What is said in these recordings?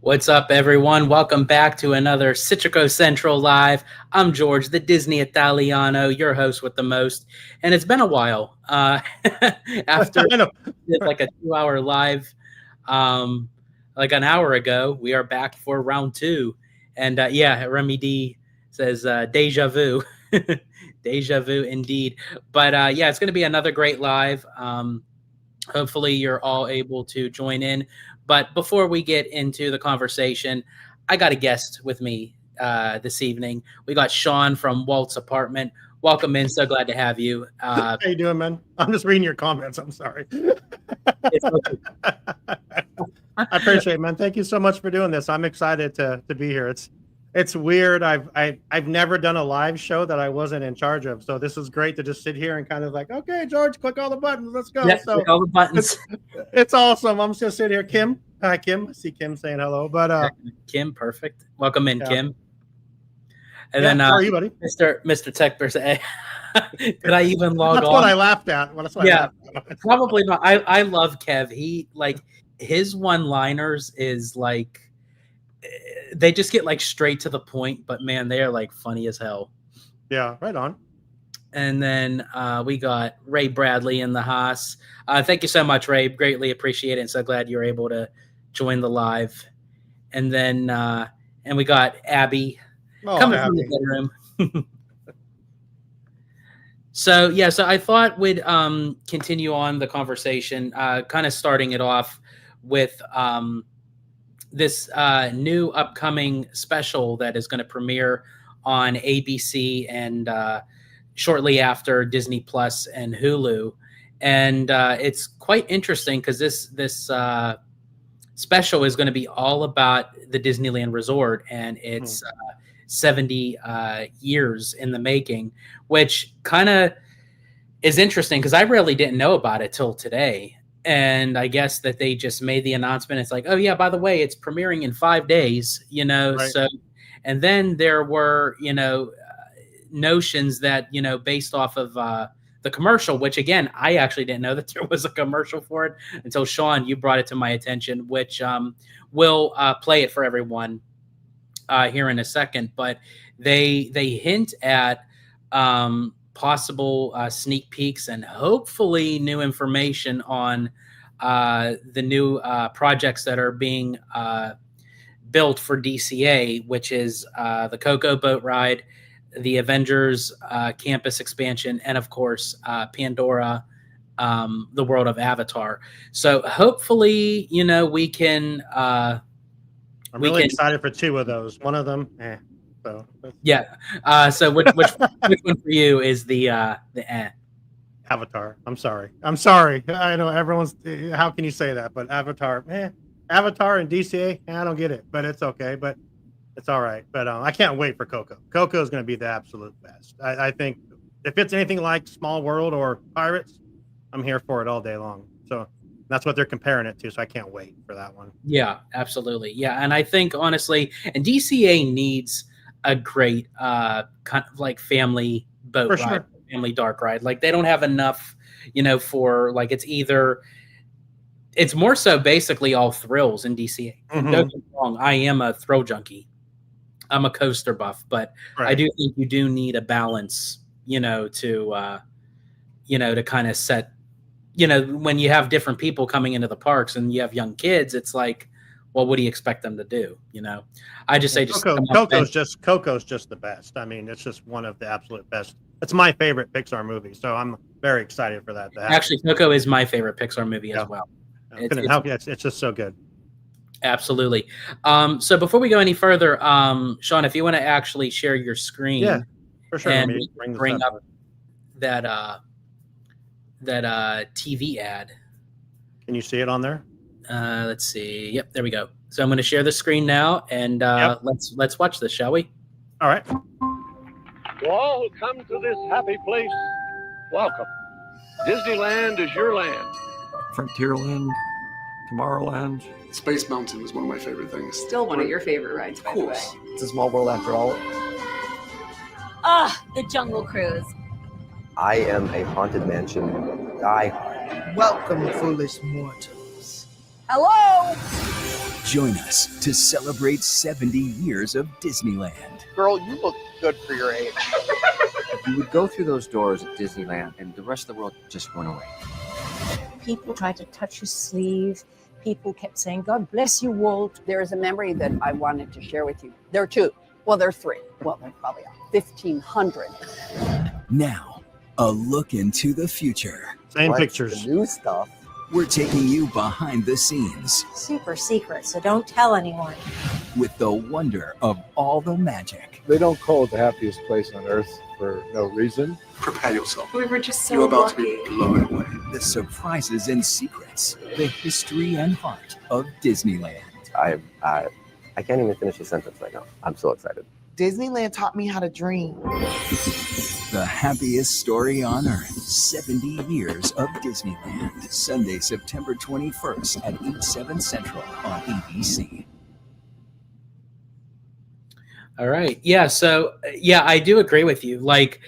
What's up, everyone? Welcome back to another Citrico Central Live. I'm George, the Disney Italiano, your host with the most. And it's been a while. After I know. like a 2 hour live, like an hour ago, we are back for round two. And yeah, Remy D says deja vu. Deja vu indeed. But yeah, it's going to be another great live. Hopefully, you're all able to join in. But before we get into the conversation, I got a guest with me this evening. We got Shawn from Walt's apartment. Welcome in. So glad to have you. How you doing, man? I'm just reading your comments. I'm sorry. I appreciate it, man. Thank you so much for doing this. I'm excited to be here. It's weird. I've never done a live show that I wasn't in charge of. So this is great to just sit here and kind of like, okay, George, click all the buttons. Let's go. Yeah, so click all the buttons. It's awesome. I'm just gonna sit here. Kim. Hi, Kim. I see Kim saying hello. But Kim, perfect. Welcome in, yeah. Kim. And then how are you, buddy? Mr. Tech person. Did I even log That's on? what I laughed at. Well, that's what Yeah, I laughed at. probably not. I love Kev. He his one-liners is like they just get like straight to the point, but man, they are like funny as hell. Yeah, right on. And then we got Ray Bradley in the house. Thank you so much, Ray. Greatly appreciate it. And so glad you're able to join the live. And then and we got Abby coming from the bedroom. So I thought we'd continue on the conversation, kind of starting it off with this new upcoming special that is going to premiere on ABC and shortly after Disney Plus and Hulu. And it's quite interesting because this special is going to be all about the Disneyland Resort and its 70 years in the making, which kind of is interesting because I really didn't know about it till today. And I guess that they just made the announcement. It's like, oh yeah, by the way, it's premiering in 5 days, Right. So, and then there were, notions that, based off of the commercial, which again, I actually didn't know that there was a commercial for it until Shawn, you brought it to my attention, which we'll play it for everyone here in a second. But they hint at possible sneak peeks and hopefully new information on the new projects that are being built for DCA, which is the Coco boat ride, the Avengers campus expansion, and of course Pandora, the world of Avatar. So hopefully, we can. I'm really excited for 2 of those. One of them, So yeah. So which one for you is the Avatar. I'm sorry. I know everyone's. How can you say that? But Avatar, Avatar and DCA. I don't get it, but it's okay. But it's all right. But I can't wait for Coco. Coco is going to be the absolute best. I think if it's anything like Small World or Pirates, I'm here for it all day long. So that's what they're comparing it to. So I can't wait for that one. Yeah, absolutely. Yeah, and I think honestly, and DCA needs a great kind of like family boat For ride, sure. family dark ride. Like they don't have enough, for like it's more so basically all thrills in DCA. Mhm. Don't get me wrong, I am a thrill junkie. I'm a coaster buff, but I do think you do need a balance, to kind of set, when you have different people coming into the parks and you have young kids, it's like, well, what do you expect them to do? I just say Coco's just the best. I mean, it's just one of the absolute best. It's my favorite Pixar movie, so I'm very excited for that to happen. Actually, Coco is my favorite Pixar movie as well. It's just so good. Absolutely. So before we go any further, Shawn, if you want to actually share your screen, yeah, for sure. And bring up that TV ad. Can you see it on there? Let's see. Yep, there we go. So I'm going to share the screen now, and let's watch this, shall we? All right. To all who come to this happy place, welcome. Disneyland is your land. Frontierland, Tomorrowland. Space Mountain is one of my favorite things. Still one of your favorite rides, by the way. It's a small world after all. The Jungle Cruise. I am a Haunted Mansion diehard. Welcome, foolish mortals. Hello! Join us to celebrate 70 years of Disneyland. Girl, you look good for your age. You would go through those doors at Disneyland and the rest of the world just went away. People tried to touch his sleeve. People kept saying, God bless you, Walt. There is a memory that I wanted to share with you. There are two. Well, there are three. Well, there probably are 1,500. Now, a look into the future. Same What's pictures. The new stuff. We're taking you behind the scenes Super secret, so don't tell anyone. with the wonder of all the magic. They don't call it the happiest place on earth for no reason. Prepare yourself. We were just so You're about lucky. to be blown away. The surprises and secrets, the history and heart of Disneyland. I can't even finish a sentence right now. I'm so excited. Disneyland taught me how to dream. The happiest story on earth. 70 years of Disneyland. Sunday, September 21st at 8/7 Central on ABC. All right. Yeah. So, yeah, I do agree with you. Like,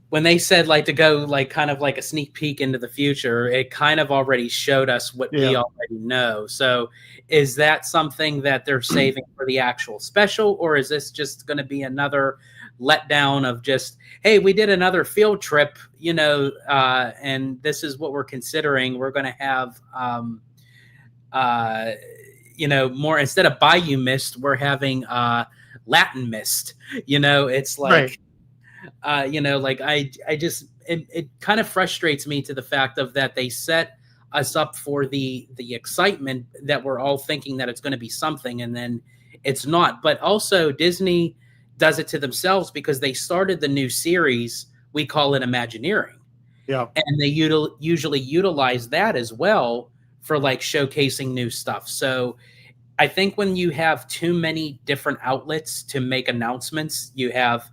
when they said like to go like kind of like a sneak peek into the future, it kind of already showed us what we already know. So is that something that they're saving for the actual special, or is this just going to be another letdown of just, hey, we did another field trip, and this is what we're considering. We're going to have, more instead of Bayou Mist, we're having Latin Mist. It's like, Right. It kind of frustrates me to the fact of that they set us up for the excitement that we're all thinking that it's going to be something, and then it's not. But also Disney does it to themselves because they started the new series. We call it Imagineering. Yeah. And they usually utilize that as well for like showcasing new stuff. So I think when you have too many different outlets to make announcements, you have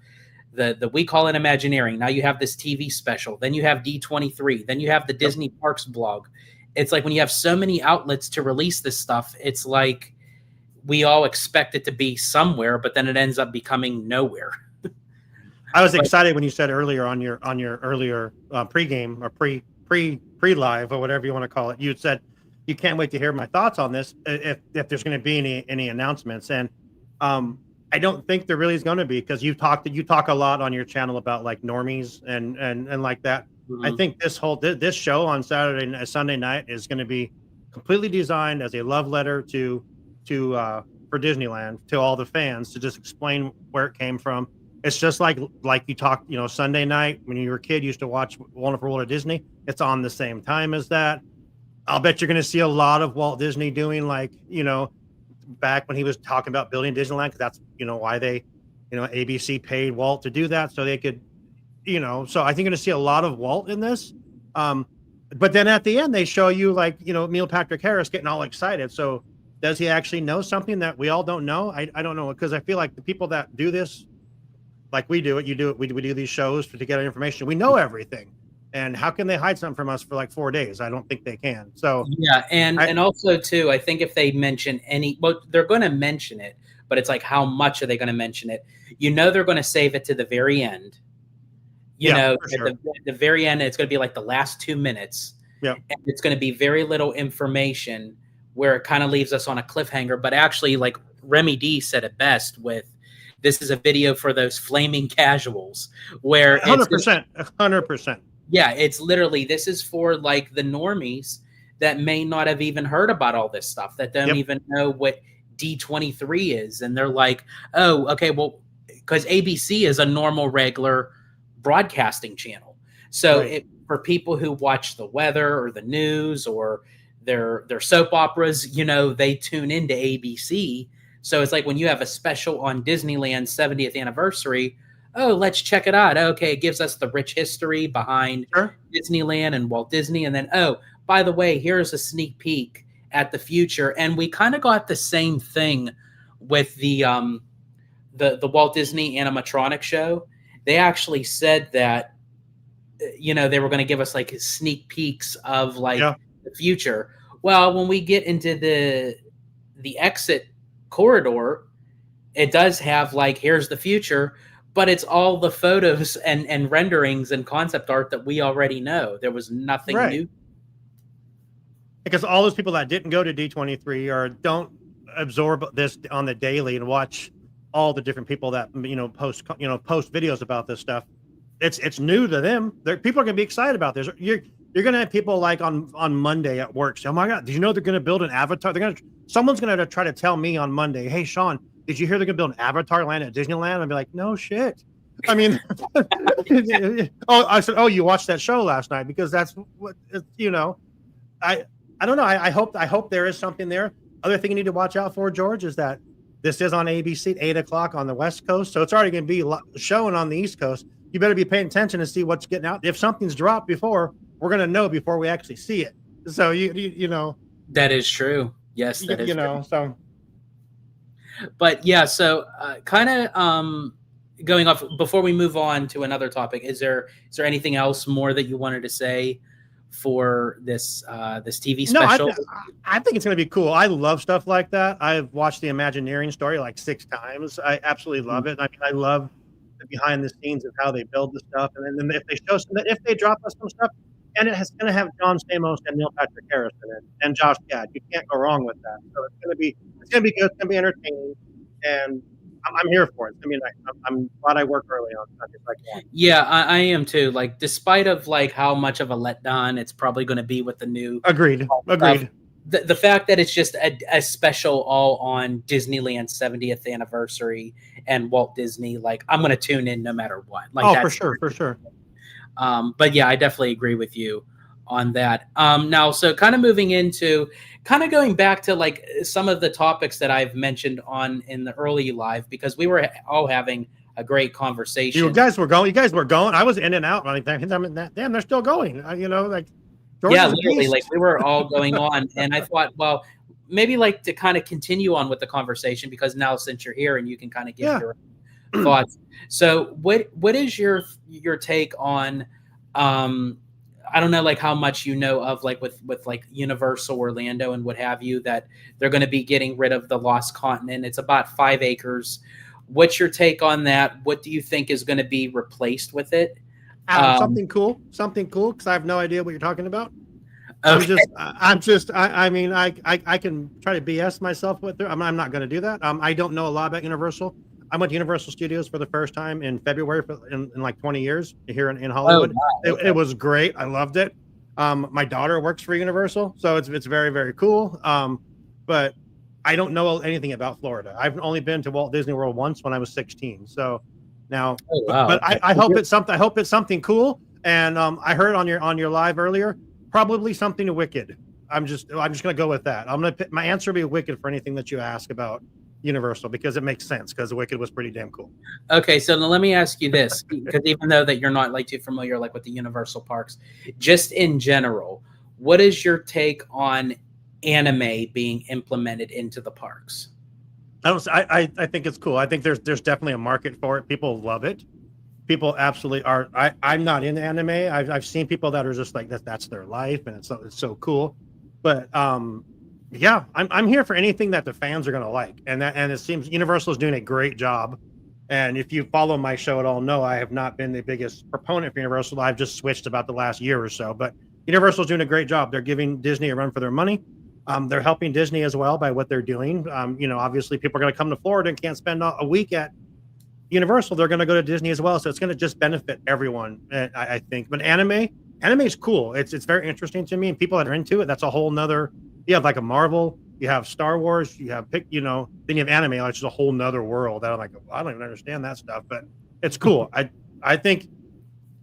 the we call it Imagineering. Now you have this TV special, then you have D23, then you have the Disney Parks blog. It's like when you have so many outlets to release this stuff, it's like we all expect it to be somewhere, but then it ends up becoming nowhere. I was excited when you said earlier on your earlier pregame or pre-live or whatever you want to call it. You said you can't wait to hear my thoughts on this if there's going to be any announcements, and I don't think there really is going to be, because you talk a lot on your channel about like normies and like that. Mm-hmm. I think this show on Sunday night is going to be completely designed as a love letter for Disneyland, to all the fans, to just explain where it came from. It's just like you talked, Sunday night when you were a kid, you used to watch Wonderful World of Disney. It's on the same time as that. I'll bet you're going to see a lot of Walt Disney doing back when he was talking about building Disneyland, because that's, why they, ABC paid Walt to do that, so they could, so I think you're going to see a lot of Walt in this. But then at the end, they show you Neil Patrick Harris getting all excited. So does he actually know something that we all don't know? I don't know, because I feel like the people that do this, like we do it, we do these shows to get our information. We know everything. And how can they hide something from us for like 4 days? I don't think they can. So yeah, and also too, I think if they mention they're going to mention it, but it's like, how much are they going to mention it? They're going to save it to the very end. At the very end, it's going to be like the last 2 minutes. Yeah, and it's going to be very little information, where it kind of leaves us on a cliffhanger. But actually, like Remy D said it best with, this is a video for those flaming casuals, where 100%. Yeah, it's literally, this is for like the normies that may not have even heard about all this stuff, that don't even know what D23 is. And they're like, oh, okay, well, because ABC is a normal, regular broadcasting channel. So for people who watch the weather or the news or their soap operas, they tune into ABC. So it's like when you have a special on Disneyland's 70th anniversary, oh, let's check it out. Okay, it gives us the rich history behind Disneyland and Walt Disney. And then, oh, by the way, here's a sneak peek at the future. And we kind of got the same thing with the Walt Disney animatronic show. They actually said that, they were going to give us like sneak peeks of the future. Well, when we get into the exit corridor, it does have like, here's the future, but it's all the photos and renderings and concept art that we already know. There was nothing new. Because all those people that didn't go to D23 or don't, absorb this on the daily and watch all the different people that post videos about this stuff. It's new to them. People are gonna be excited about this. You're gonna have people like on Monday at work say, "Oh my God, did you know they're gonna build an avatar? Someone's gonna try to tell me on Monday, hey Shawn, did you hear they're gonna build an avatar land at Disneyland?" I'd be like, no shit. I mean, I said, oh, you watched that show last night because that's what I don't know. I hope there is something there. Other thing you need to watch out for, George, is that this is on ABC at 8:00 on the West Coast, so it's already going to be showing on the East Coast. You better be paying attention to see what's getting out. If something's dropped before, we're going to know before we actually see it. So you know that is true. Yes, that is true. So. But yeah, so kind of going off before we move on to another topic, is there anything else more that you wanted to say for this TV special? No, I think it's going to be cool. I love stuff like that. I've watched the Imagineering story like 6 times. I absolutely love it. I mean, I love the behind the scenes of how they build the stuff, and then if they show if they drop us some stuff, and it's going to have John Stamos and Neil Patrick Harris in it, and Josh Gad. You can't go wrong with that. So it's going to be good. It's going to be entertaining, and I'm here for it. I mean, I'm glad I work early on Sundays. Yeah, I am too. Like, despite of like how much of a letdown it's probably going to be with the new. Agreed. The fact that it's just a special all on Disneyland's 70th anniversary and Walt Disney, like I'm going to tune in no matter what. Like, for sure. But yeah, I definitely agree with you on that. Now, so kind of moving into kind of going back to like some of the topics that I've mentioned in the early live, because we were all having a great conversation. You guys were going. I was in and out. Like, damn, they're still going. Like. Yeah, literally, like we were all going on, and I thought, well, maybe like to kind of continue on with the conversation, because now since you're here and you can kind of give your thoughts. So, what is your take on? I don't know, like how much you know of like with like Universal Orlando and what have you, that they're going to be getting rid of the Lost Continent. It's about 5 acres. What's your take on that? What do you think is going to be replaced with it? Something cool, because I have no idea what you're talking about. Okay. I mean, I can try to BS myself with it. I'm not going to do that. I don't know a lot about Universal. I went to Universal Studios for the first time in February in like 20 years here in Hollywood. Oh, wow. It was great. I loved it. My daughter works for Universal, so it's very, very cool. But I don't know anything about Florida. I've only been to Walt Disney World once when I was 16. So now, but I hope it's something. I hope it's something cool. And I heard on your live earlier, probably something Wicked. I'm just gonna go with that. My answer will be Wicked for anything that you ask about Universal, because it makes sense, because Wicked was pretty damn cool. Okay, so now let me ask you this, because even though that you're not like too familiar like with the Universal parks, just in general, what is your take on anime being implemented into the parks? I think it's cool. I think there's definitely a market for it. People love it. People absolutely are. I'm not in anime. I've seen people that are just like that's their life, and it's so cool. But yeah, I'm here for anything that the fans are going to like, and it seems Universal is doing a great job. And if you follow my show at all, no, I have not been the biggest proponent for Universal. I've just switched about the last year or so. But Universal's doing a great job. They're giving Disney a run for their money. They're helping Disney as well by what they're doing. Obviously people are going to come to Florida and can't spend a week at Universal. They're going to go to Disney as well. So it's going to just benefit everyone, I think. But anime is cool. It's very interesting to me, and people that are into it, that's a whole nother. You have like a Marvel, you have Star Wars, you have then you have anime, which is a whole nother world that I'm like, well, I don't even understand that stuff, but it's cool. I think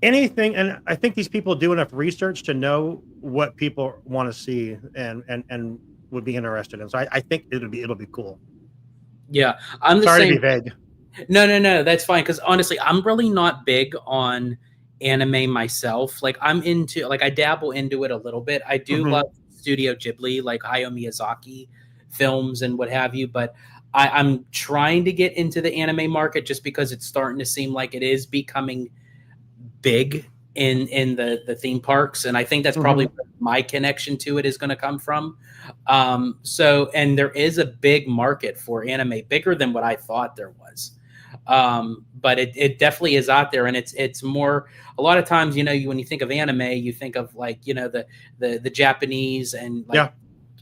anything, and I think these people do enough research to know what people want to see and would be interested in. So I think it'll be cool. Yeah, I'm sorry same. To be vague. No, that's fine. Because honestly, I'm really not big on anime myself. Like I dabble into it a little bit. I do love Studio Ghibli, like Hayao Miyazaki films and what have you. But I'm trying to get into the anime market just because it's starting to seem like it is becoming big in the theme parks, and I think that's probably where my connection to it is going to come from. And there is a big market for anime, bigger than what I thought there was. But it definitely is out there, and it's more, a lot of times, when you think of anime, you think of like, the Japanese and like,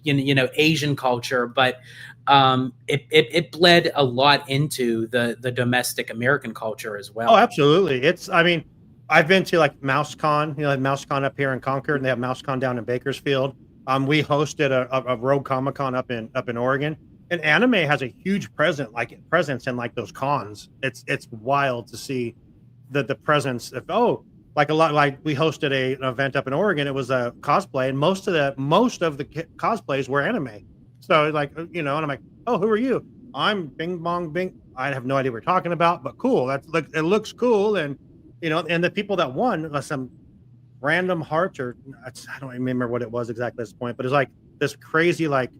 Asian culture, but it bled a lot into the domestic American culture as well. Oh, absolutely. I mean, I've been to like MouseCon, like MouseCon up here in Concord, and they have MouseCon down in Bakersfield. We hosted a Rogue Comic Con up in Oregon, and anime has a huge presence in like those cons. It's wild to see the presence of like a lot. Like we hosted an event up in Oregon. It was a cosplay, and most of the cosplays were anime. So like, and I'm like, oh, who are you? I'm Bing Bong Bing. I have no idea what we're talking about, but cool. It looks cool, and and the people that won was some random hearts, or I don't remember what it was exactly at this point, but it's like this crazy like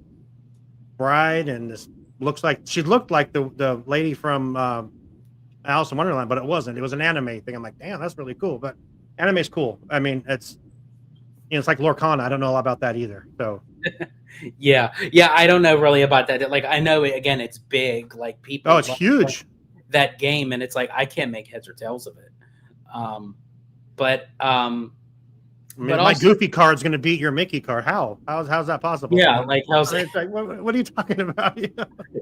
bride, and this she looked like the lady from Alice in Wonderland, but it wasn't. It was an anime thing. I'm like, damn, that's really cool. But anime's cool. I mean, it's like Lorcana. I don't know about that either. So yeah, I don't know really about that. Like, I know again, it's big. Like people. Oh, it's huge. That game, and it's like I can't make heads or tails of it. But my Goofy card's going to beat your Mickey card. How's that possible? Yeah, like how's it's like, what are you talking about?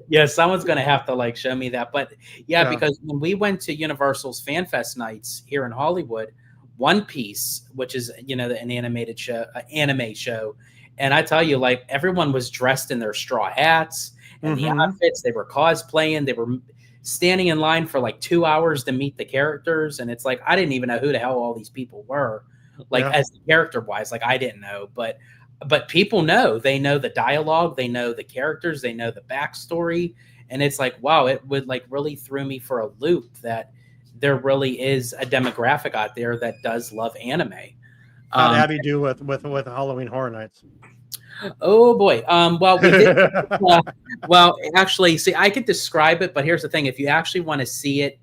Yeah, someone's going to have to like show me that. But yeah, because when we went to Universal's Fan Fest nights here in Hollywood, One Piece, which is an animated show, anime show, and I tell you, like everyone was dressed in their straw hats and the outfits. They were cosplaying. They were standing in line for like 2 hours to meet the characters, and it's like I didn't even know who the hell all these people were, like as the character wise. Like I didn't know, but people know. They know the dialogue, they know the characters, they know the backstory, and it's like, wow, it would like really threw me for a loop that there really is a demographic out there that does love anime. How'd Abby do with Halloween Horror Nights? Oh boy. Well, we did. Well, actually, see, I could describe it, but here's the thing: if you actually want to see it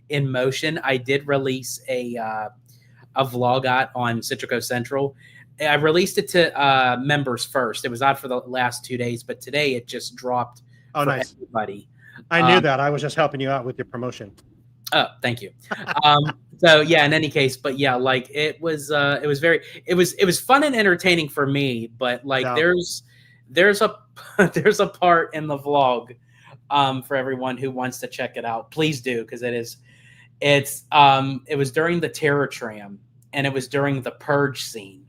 in motion, I did release a vlog out on Citrico Central. I released it to members first. It was out for the last 2 days, but today it just dropped. Oh, for nice. Everybody. I knew that. I was just helping you out with your promotion. Oh, thank you. So yeah, in any case, but yeah, like it was fun and entertaining for me, but like there's a part in the vlog for everyone who wants to check it out. Please do, because it was during the Terror Tram, and it was during the Purge scene.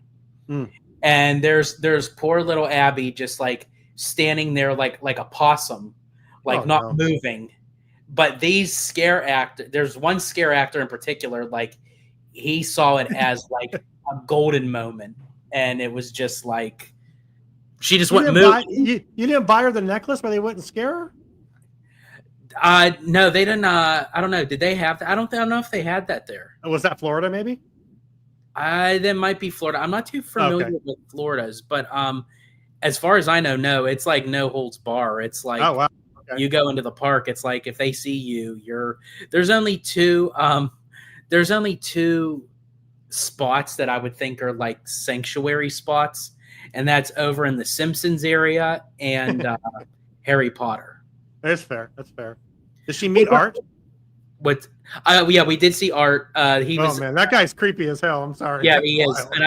And there's poor little Abby just like standing there like a possum, like not moving. But these there's one scare actor in particular, like he saw it as like a golden moment, and it was just like she just wouldn't move. You didn't buy her the necklace, but they wouldn't scare her. No, they didn't. I don't know. Did they have that? I don't know if they had that there. Was that Florida? Maybe. That might be Florida. I'm not too familiar with Florida's, but as far as I know, no. It's like no holds bar. It's like you go into the park. It's like if they see you, there's only two spots that I would think are like sanctuary spots, and that's over in the Simpsons area and Harry Potter. That's fair. Did she meet Art? Yeah, we did see Art. Man, that guy's creepy as hell. I'm sorry. Yeah, he is. And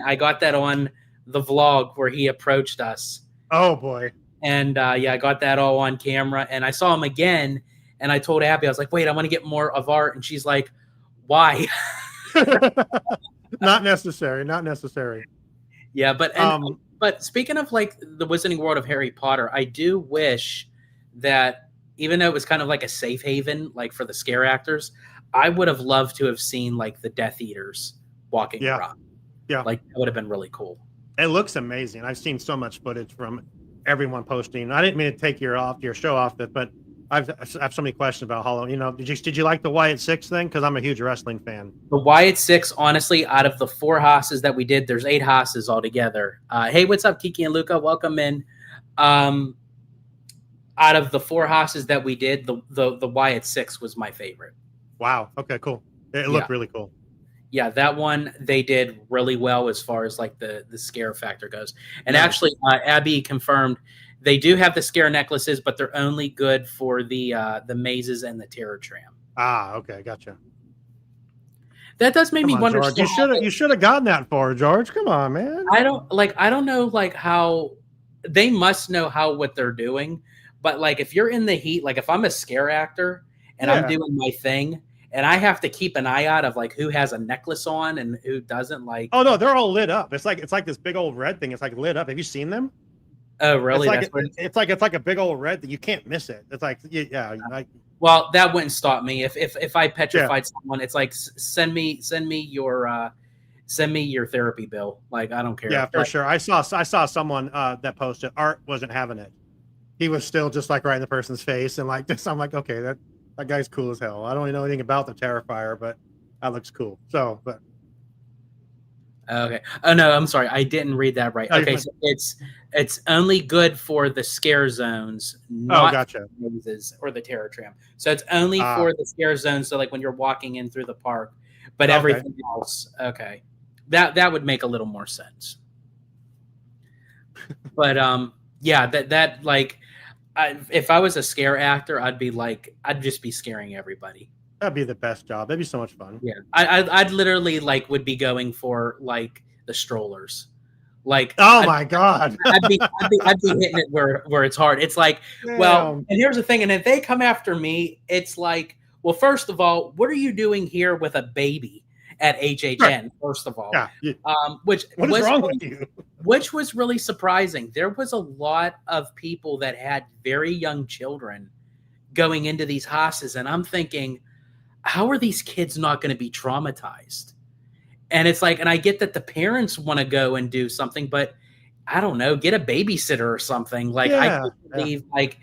I got that on the vlog where he approached us. Oh boy. And I got that all on camera, and I saw him again, and I told Abby, I was like, wait, I want to get more of Art. And she's like, why? Not necessary. Yeah, but speaking of like the Wizarding World of Harry Potter, I do wish that even though it was kind of like a safe haven, like for the scare actors, I would have loved to have seen like the Death Eaters walking around. Yeah. Like that would have been really cool. It looks amazing. I've seen so much footage from everyone posting. I didn't mean to take your show off it, but I have so many questions about Halloween. Did you like the Wyatt Six thing? Because I'm a huge wrestling fan. The Wyatt Six, honestly, out of the 4 hosses that we did, there's 8 hosses altogether. Hey, what's up, Kiki and Luca? Welcome in. Out of the 4 hosses that we did, the Wyatt Six was my favorite. Wow. Okay, cool. It looked really cool. Yeah, that one they did really well as far as like the scare factor goes. And actually, Abby confirmed they do have the scare necklaces, but they're only good for the mazes and the Terror Tram. Ah, okay, gotcha. That does make me wonder. George, you should have gotten that for George. Come on, man. I don't know like how they must know what they're doing. But like, if you're in the heat, like if I'm a scare actor and I'm doing my thing, and I have to keep an eye out of like who has a necklace on and who doesn't, like. Oh no, they're all lit up. It's like this big old red thing. It's like lit up. Have you seen them? Oh really? It's like a big old red thing. You can't miss it. It's like like. Well, that wouldn't stop me. If I petrified someone, it's like send me your therapy bill. Like I don't care. Yeah, for sure. I saw someone that posted Art wasn't having it. He was still just like right in the person's face and like this. I'm like, okay, that guy's cool as hell. I don't even know anything about the Terrifier, but that looks cool. So, but okay. Oh no, I'm sorry. I didn't read that right. Okay, so it's only good for the scare zones, not gotcha. The mazes or the terror tram. So it's only for the scare zones. So like when you're walking in through the park, but everything else, okay, that would make a little more sense. But yeah, that like, if I was a scare actor, I'd just be scaring everybody. That'd be the best job. That'd be so much fun. Yeah, I'd literally like would be going for like the strollers. Like, my god, I'd be hitting it where it's hard. It's like, well, and here's the thing, and if they come after me, it's like, well, first of all, what are you doing here with a baby at HHN? Right. First of all, what is wrong with you? Which was really surprising. There was a lot of people that had very young children going into these houses, and I'm thinking, how are these kids not going to be traumatized? And it's like, and I get that the parents want to go and do something, but I don't know, get a babysitter or something. Like, I can't believe like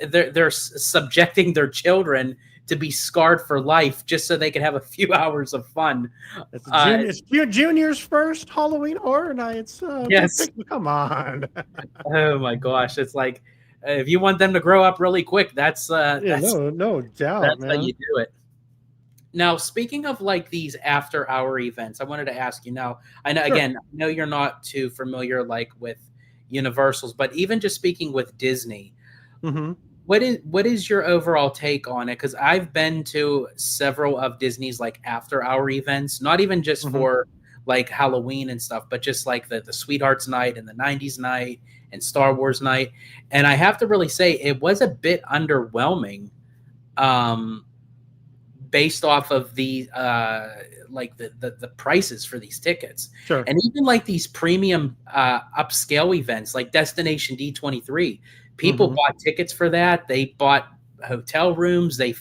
they're subjecting their children to be scarred for life just so they can have a few hours of fun. It's Junior's first Halloween Horror Nights. Yes. Come on. Oh my gosh. It's like, if you want them to grow up really quick, that's no doubt. That's man. how you do it. Now, speaking of like these after hour events, I wanted to ask you now, I know you're not too familiar like with Universals, but even just speaking with Disney, what is your overall take on it? Because I've been to several of Disney's like after hour events, not even just for like Halloween and stuff, but just like the Sweethearts Night and the 90s Night and Star Wars Night. And I have to really say it was a bit underwhelming. Based off of the like the prices for these tickets, and even like these premium upscale events like Destination D23, people bought tickets for that. They bought hotel rooms. They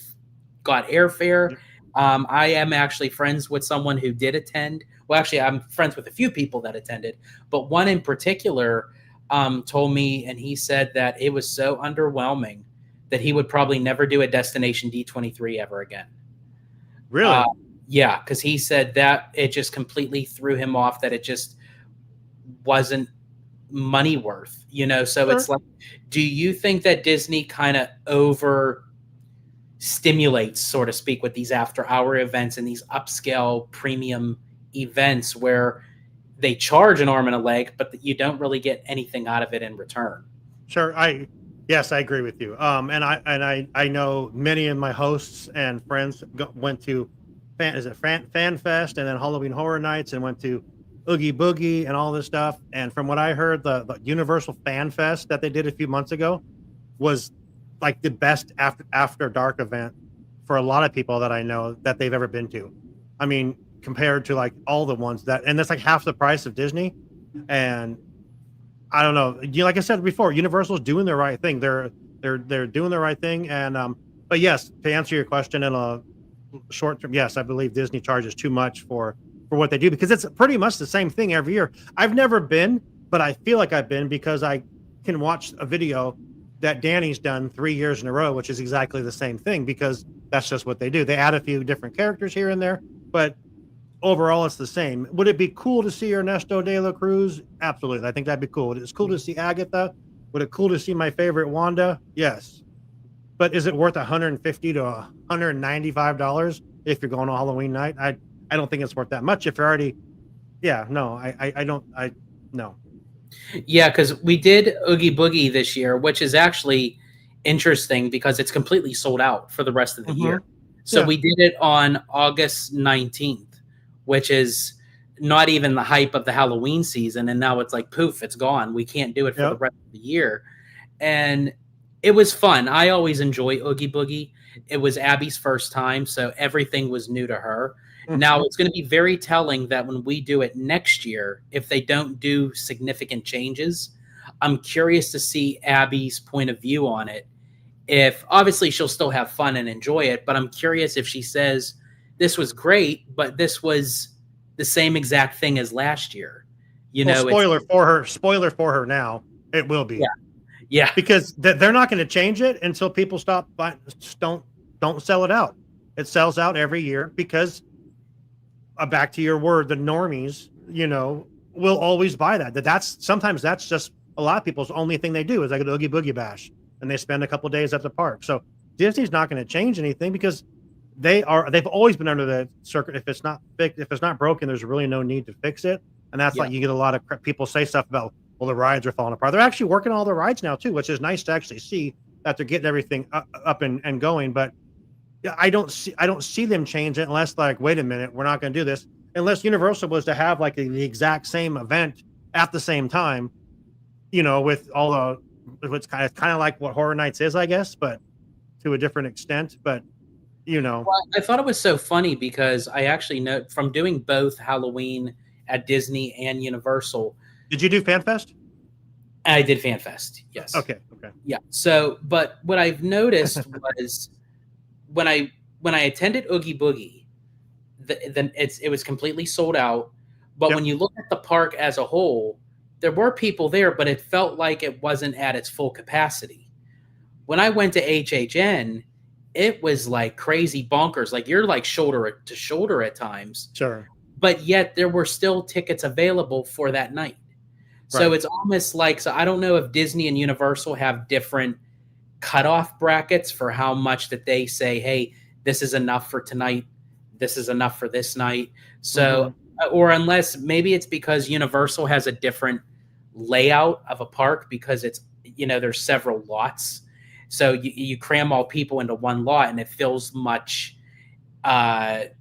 got airfare. I am actually friends with someone who did attend. Well, actually, I'm friends with a few people that attended, but one in particular told me, and he said that it was so underwhelming that he would probably never do a Destination D23 ever again. Really? Yeah, because he said that it just completely threw him off, that it just wasn't money worth, So it's like, do you think that Disney kind of over stimulates, so to speak, with these after hour events and these upscale premium events where they charge an arm and a leg, but you don't really get anything out of it in return? Sure. Yes, I agree with you. And I know many of my hosts and friends went to Fan Fest and then Halloween Horror Nights and went to Oogie Boogie and all this stuff. And from what I heard, the Universal Fan Fest that they did a few months ago was like the best after dark event for a lot of people that I know that they've ever been to. I mean, compared to like all the ones and that's like half the price of Disney. And I don't know. Like I said before, Universal's doing the right thing. They're doing the right thing. And but yes, to answer your question in a short term, yes, I believe Disney charges too much for what they do, because it's pretty much the same thing every year. I've never been, but I feel like I've been because I can watch a video that Danny's done 3 years in a row, which is exactly the same thing, because that's just what they do. They add a few different characters here and there, but overall, it's the same. Would it be cool to see Ernesto de la Cruz? Absolutely. I think that'd be cool. Would it cool to see Agatha? Would it cool to see my favorite Wanda? Yes. But is it worth $150 to $195 if you're going on Halloween night? I don't think it's worth that much if you're already. Yeah, no, no. Yeah, because we did Oogie Boogie this year, which is actually interesting because it's completely sold out for the rest of the year. So we did it on August 19th. Which is not even the hype of the Halloween season, and now it's like poof, it's gone. We can't do it for the rest of the year. And it was fun. I always enjoy Oogie Boogie. It was Abby's first time, so everything was new to her. Now it's going to be very telling that when we do it next year, if they don't do significant changes, I'm curious to see Abby's point of view on it. If obviously she'll still have fun and enjoy it, but I'm curious if she says this was great, but this was the same exact thing as last year. You know, spoiler for her now. It will be. Yeah. Because they're not going to change it until people stop don't sell it out. It sells out every year because back to your word, the normies, you know, will always buy that. Sometimes that's just a lot of people's only thing they do is like an Oogie Boogie Bash, and they spend a couple of days at the park. So Disney's not going to change anything because they've always been under the circuit. If it's not broken, there's really no need to fix it. And that's like you get a lot of people say stuff about, well, the rides are falling apart. They're actually working on all the rides now too, which is nice to actually see that they're getting everything up and going. But I don't see them change it unless like, wait a minute, we're not going to do this. Unless Universal was to have like the exact same event at the same time, you know, with all the, it's kind of like what Horror Nights is, I guess, but to a different extent. But, you know. Well, I thought it was so funny because I actually know from doing both Halloween at Disney and Universal. Did you do FanFest? I did FanFest, yes. Okay. Yeah. So, but what I've noticed was when I attended Oogie Boogie, it was completely sold out. But when you look at the park as a whole, there were people there, but it felt like it wasn't at its full capacity. When I went to HHN, it was like crazy bonkers. Like you're like shoulder to shoulder at times. Sure. But yet there were still tickets available for that night. So it's almost like, so I don't know if Disney and Universal have different cutoff brackets for how much that they say, hey, this is enough for tonight. This is enough for this night. So, or unless maybe it's because Universal has a different layout of a park because it's, you know, there's several lots. So you cram all people into one lot and it feels much tight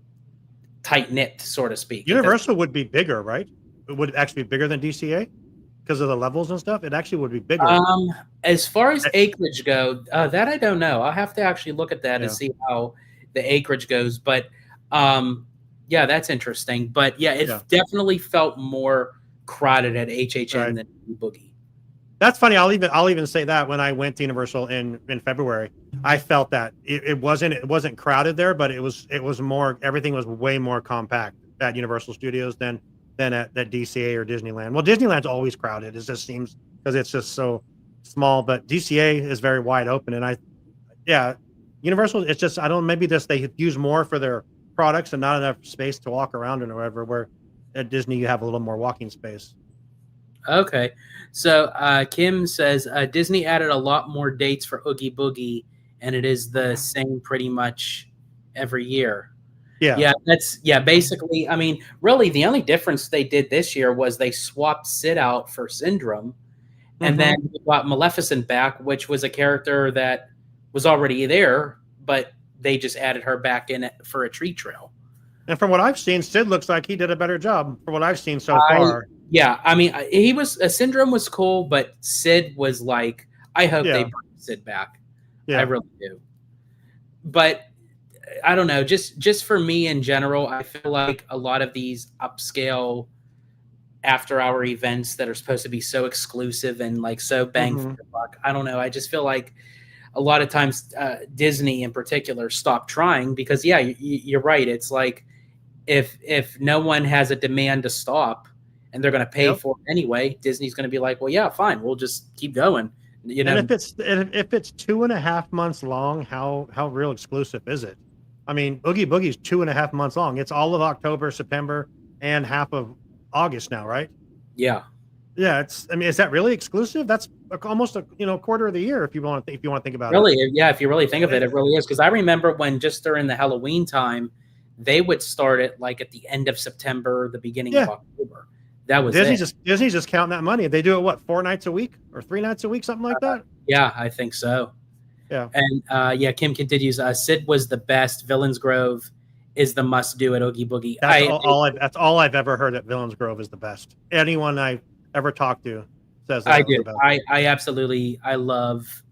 knit, so to speak. Universal would be bigger, right? It would actually be bigger than DCA because of the levels and stuff. It actually would be bigger. As far as acreage go, that I don't know. I'll have to actually look at that and see how the acreage goes. But yeah, that's interesting. But yeah, it definitely felt more crowded at HHN than Boogie. That's funny. I'll even say that when I went to Universal in February, I felt that it wasn't crowded there, but it was more, everything was way more compact at Universal Studios than at DCA or Disneyland. Well, Disneyland's always crowded. It just seems because it's just so small, but DCA is very wide open. And Universal, it's just, maybe they use more for their products and not enough space to walk around and whatever, where at Disney you have a little more walking space. Okay. So Kim says Disney added a lot more dates for Oogie Boogie, and it is the same pretty much every year. Yeah. Basically, I mean, really the only difference they did this year was they swapped Sid out for Syndrome, and then we got Maleficent back, which was a character that was already there, but they just added her back in for a treat trail. And from what I've seen, Sid looks like he did a better job from what I've seen so far. Yeah, I mean, Syndrome was cool, but Sid was like, I hope they bring Sid back. Yeah. I really do. But I don't know, just for me in general, I feel like a lot of these upscale after-hour events that are supposed to be so exclusive and like so bang for the buck, I don't know. I just feel like a lot of times Disney in particular stopped trying because, you're right. It's like if no one has a demand to stop and they're going to pay for it anyway, Disney's going to be like, well, yeah, fine, we'll just keep going. You know, and if it's 2.5 months long, how real exclusive is it? I mean, Oogie Boogie's 2.5 months long. It's all of October, September, and half of August now, right? Yeah. Yeah. Is that really exclusive? That's almost a quarter of the year if you want to think about it. Yeah, if you really think of it, it really is. Because I remember when just during the Halloween time, they would start it like at the end of September, the beginning of October. That was Disney's just counting that money. They do it 4 nights a week or 3 nights a week, something like that. Yeah, I think so. Yeah. And Kim continues. Sid was the best. Villains Grove is the must do at Oogie Boogie. That's all I've ever heard at Villains Grove is the best. Anyone I've ever talked to says that I was do. the best. I absolutely love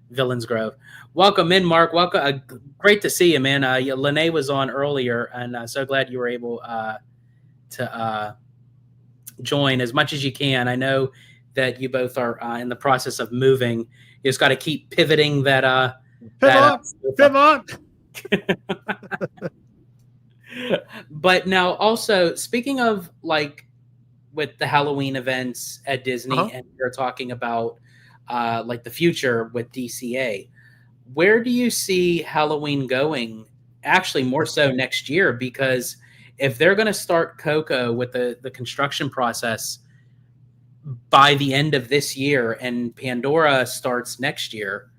Villains Grove. Welcome in, Mark. Welcome. Great to see you, man. Lene was on earlier, and so glad you were able to join as much as you can. I know that you both are in the process of moving. You just got to keep pivoting that. Pivot. But now, also speaking of like with the Halloween events at Disney, and you're talking about like the future with DCA. Where do you see Halloween going? Actually, more so next year, because if they're going to start Coco with the construction process by the end of this year, and Pandora starts next year,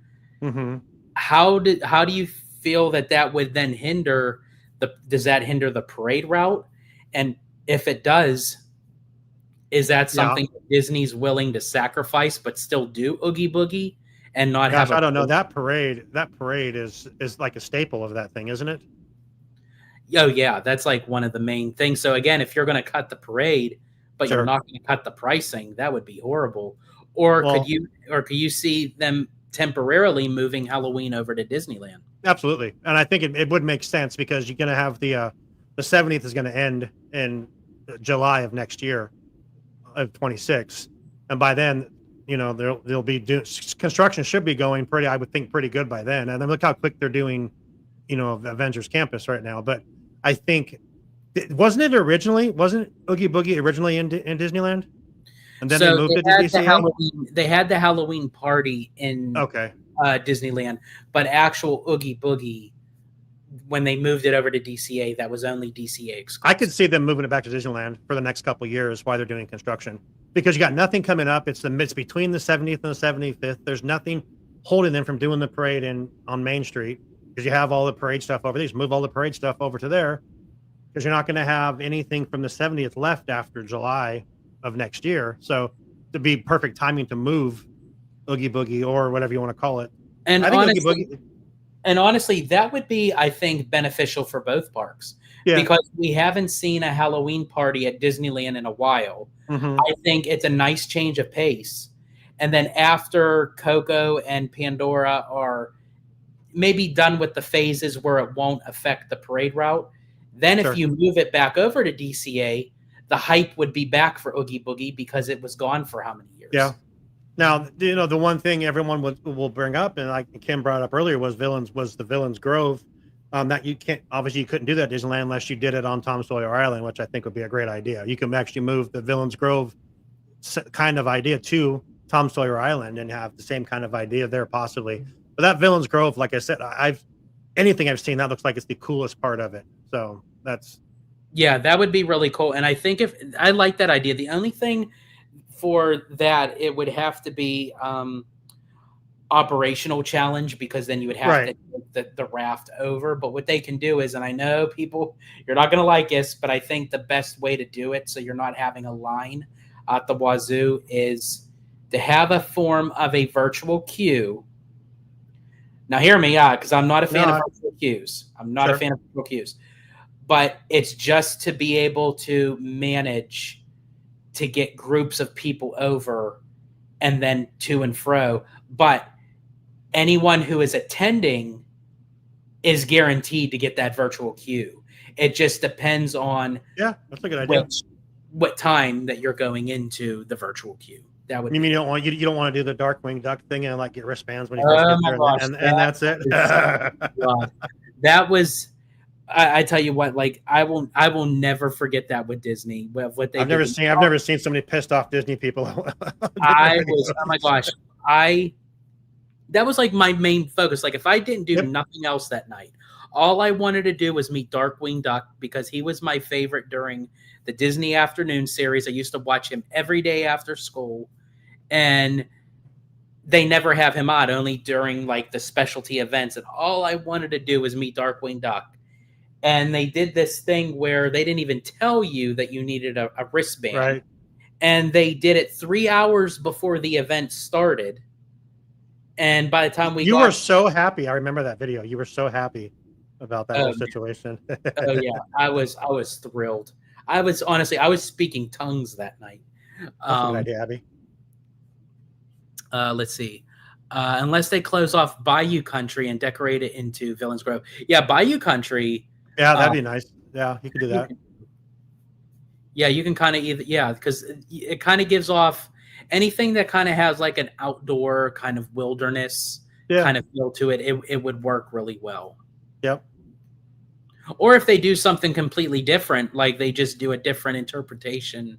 how do you feel that would then hinder does that hinder the parade route? And if it does, is that something Disney's willing to sacrifice but still do Oogie Boogie and not have? I don't know. That parade is like a staple of that thing, isn't it? Oh yeah, that's like one of the main things. So again, if you're going to cut the parade, but you're not going to cut the pricing, that would be horrible. Or could you see them temporarily moving Halloween over to Disneyland? Absolutely, and I think it would make sense because you're going to have the 70th is going to end in July of next year, of 26, and by then, you know, they'll be construction should be going pretty. I would think pretty good by then. And then look how quick they're doing, you know, Avengers Campus right now. But I think wasn't Oogie Boogie originally in Disneyland? And then they moved it to DCA? They had the Halloween party in Disneyland, but actual Oogie Boogie, when they moved it over to DCA, that was only DCA exclusive. I could see them moving it back to Disneyland for the next couple of years while they're doing construction, because you got nothing coming up. It's between the 70th and the 75th. There's nothing holding them from doing the parade on Main Street, because you have all the parade stuff over there. Just move all the parade stuff over to there, because you're not going to have anything from the 70th left after July of next year. So to be perfect timing to move Oogie Boogie or whatever you want to call it. And I think honestly, that would be, I think, beneficial for both parks, because we haven't seen a Halloween party at Disneyland in a while. I think it's a nice change of pace. And then after Coco and Pandora are maybe done with the phases where it won't affect the parade route, then if you move it back over to DCA, the hype would be back for Oogie Boogie because it was gone for how many years? Yeah. Now, you know, the one thing everyone will bring up, and like Kim brought up earlier, was the Villains Grove. That you couldn't do that at Disneyland unless you did it on Tom Sawyer Island, which I think would be a great idea. You can actually move the Villains Grove kind of idea to Tom Sawyer Island and have the same kind of idea there possibly. But that Villains Grove, like I said, anything I've seen, that looks like it's the coolest part of it. So that would be really cool. And I think if I like that idea, the only thing for that, it would have to be operational challenge, because then you would have to take the raft over. But what they can do is, and I know people, you're not going to like this, but I think the best way to do it so you're not having a line at the wazoo is to have a form of a virtual queue. Now hear me out, because I'm not a fan of virtual queues. I'm not a fan of virtual queues. But it's just to be able to manage to get groups of people over and then to and fro. But anyone who is attending is guaranteed to get that virtual queue. It just depends on that's a good idea. What time that you're going into the virtual queue. That would. You mean you don't want to do the Darkwing Duck thing and like get wristbands when you first get there, and that's it. That was. I tell you what, like I will never forget that with Disney. What they I've never seen so many pissed off Disney people. Oh my gosh, that was like my main focus. Like if I didn't do nothing else that night, all I wanted to do was meet Darkwing Duck, because he was my favorite during the Disney Afternoon series. I used to watch him every day after school, and they never have him on, only during like the specialty events. And all I wanted to do was meet Darkwing Duck. And they did this thing where they didn't even tell you that you needed a wristband. Right. And they did it 3 hours before the event started. And by the time you were so happy. I remember that video. You were so happy. about that Oh, whole man. situation. Oh yeah, I was thrilled. I was speaking tongues that night. That's a good idea, Abby. Let's see. Unless they close off Bayou Country and decorate it into Villains Grove. Yeah, Bayou Country. Yeah, that'd be nice. Yeah, you could do that. You can kind of because it kind of gives off anything that kind of has like an outdoor kind of wilderness kind of feel to it. It would work really well. Yep. Or if they do something completely different, like they just do a different interpretation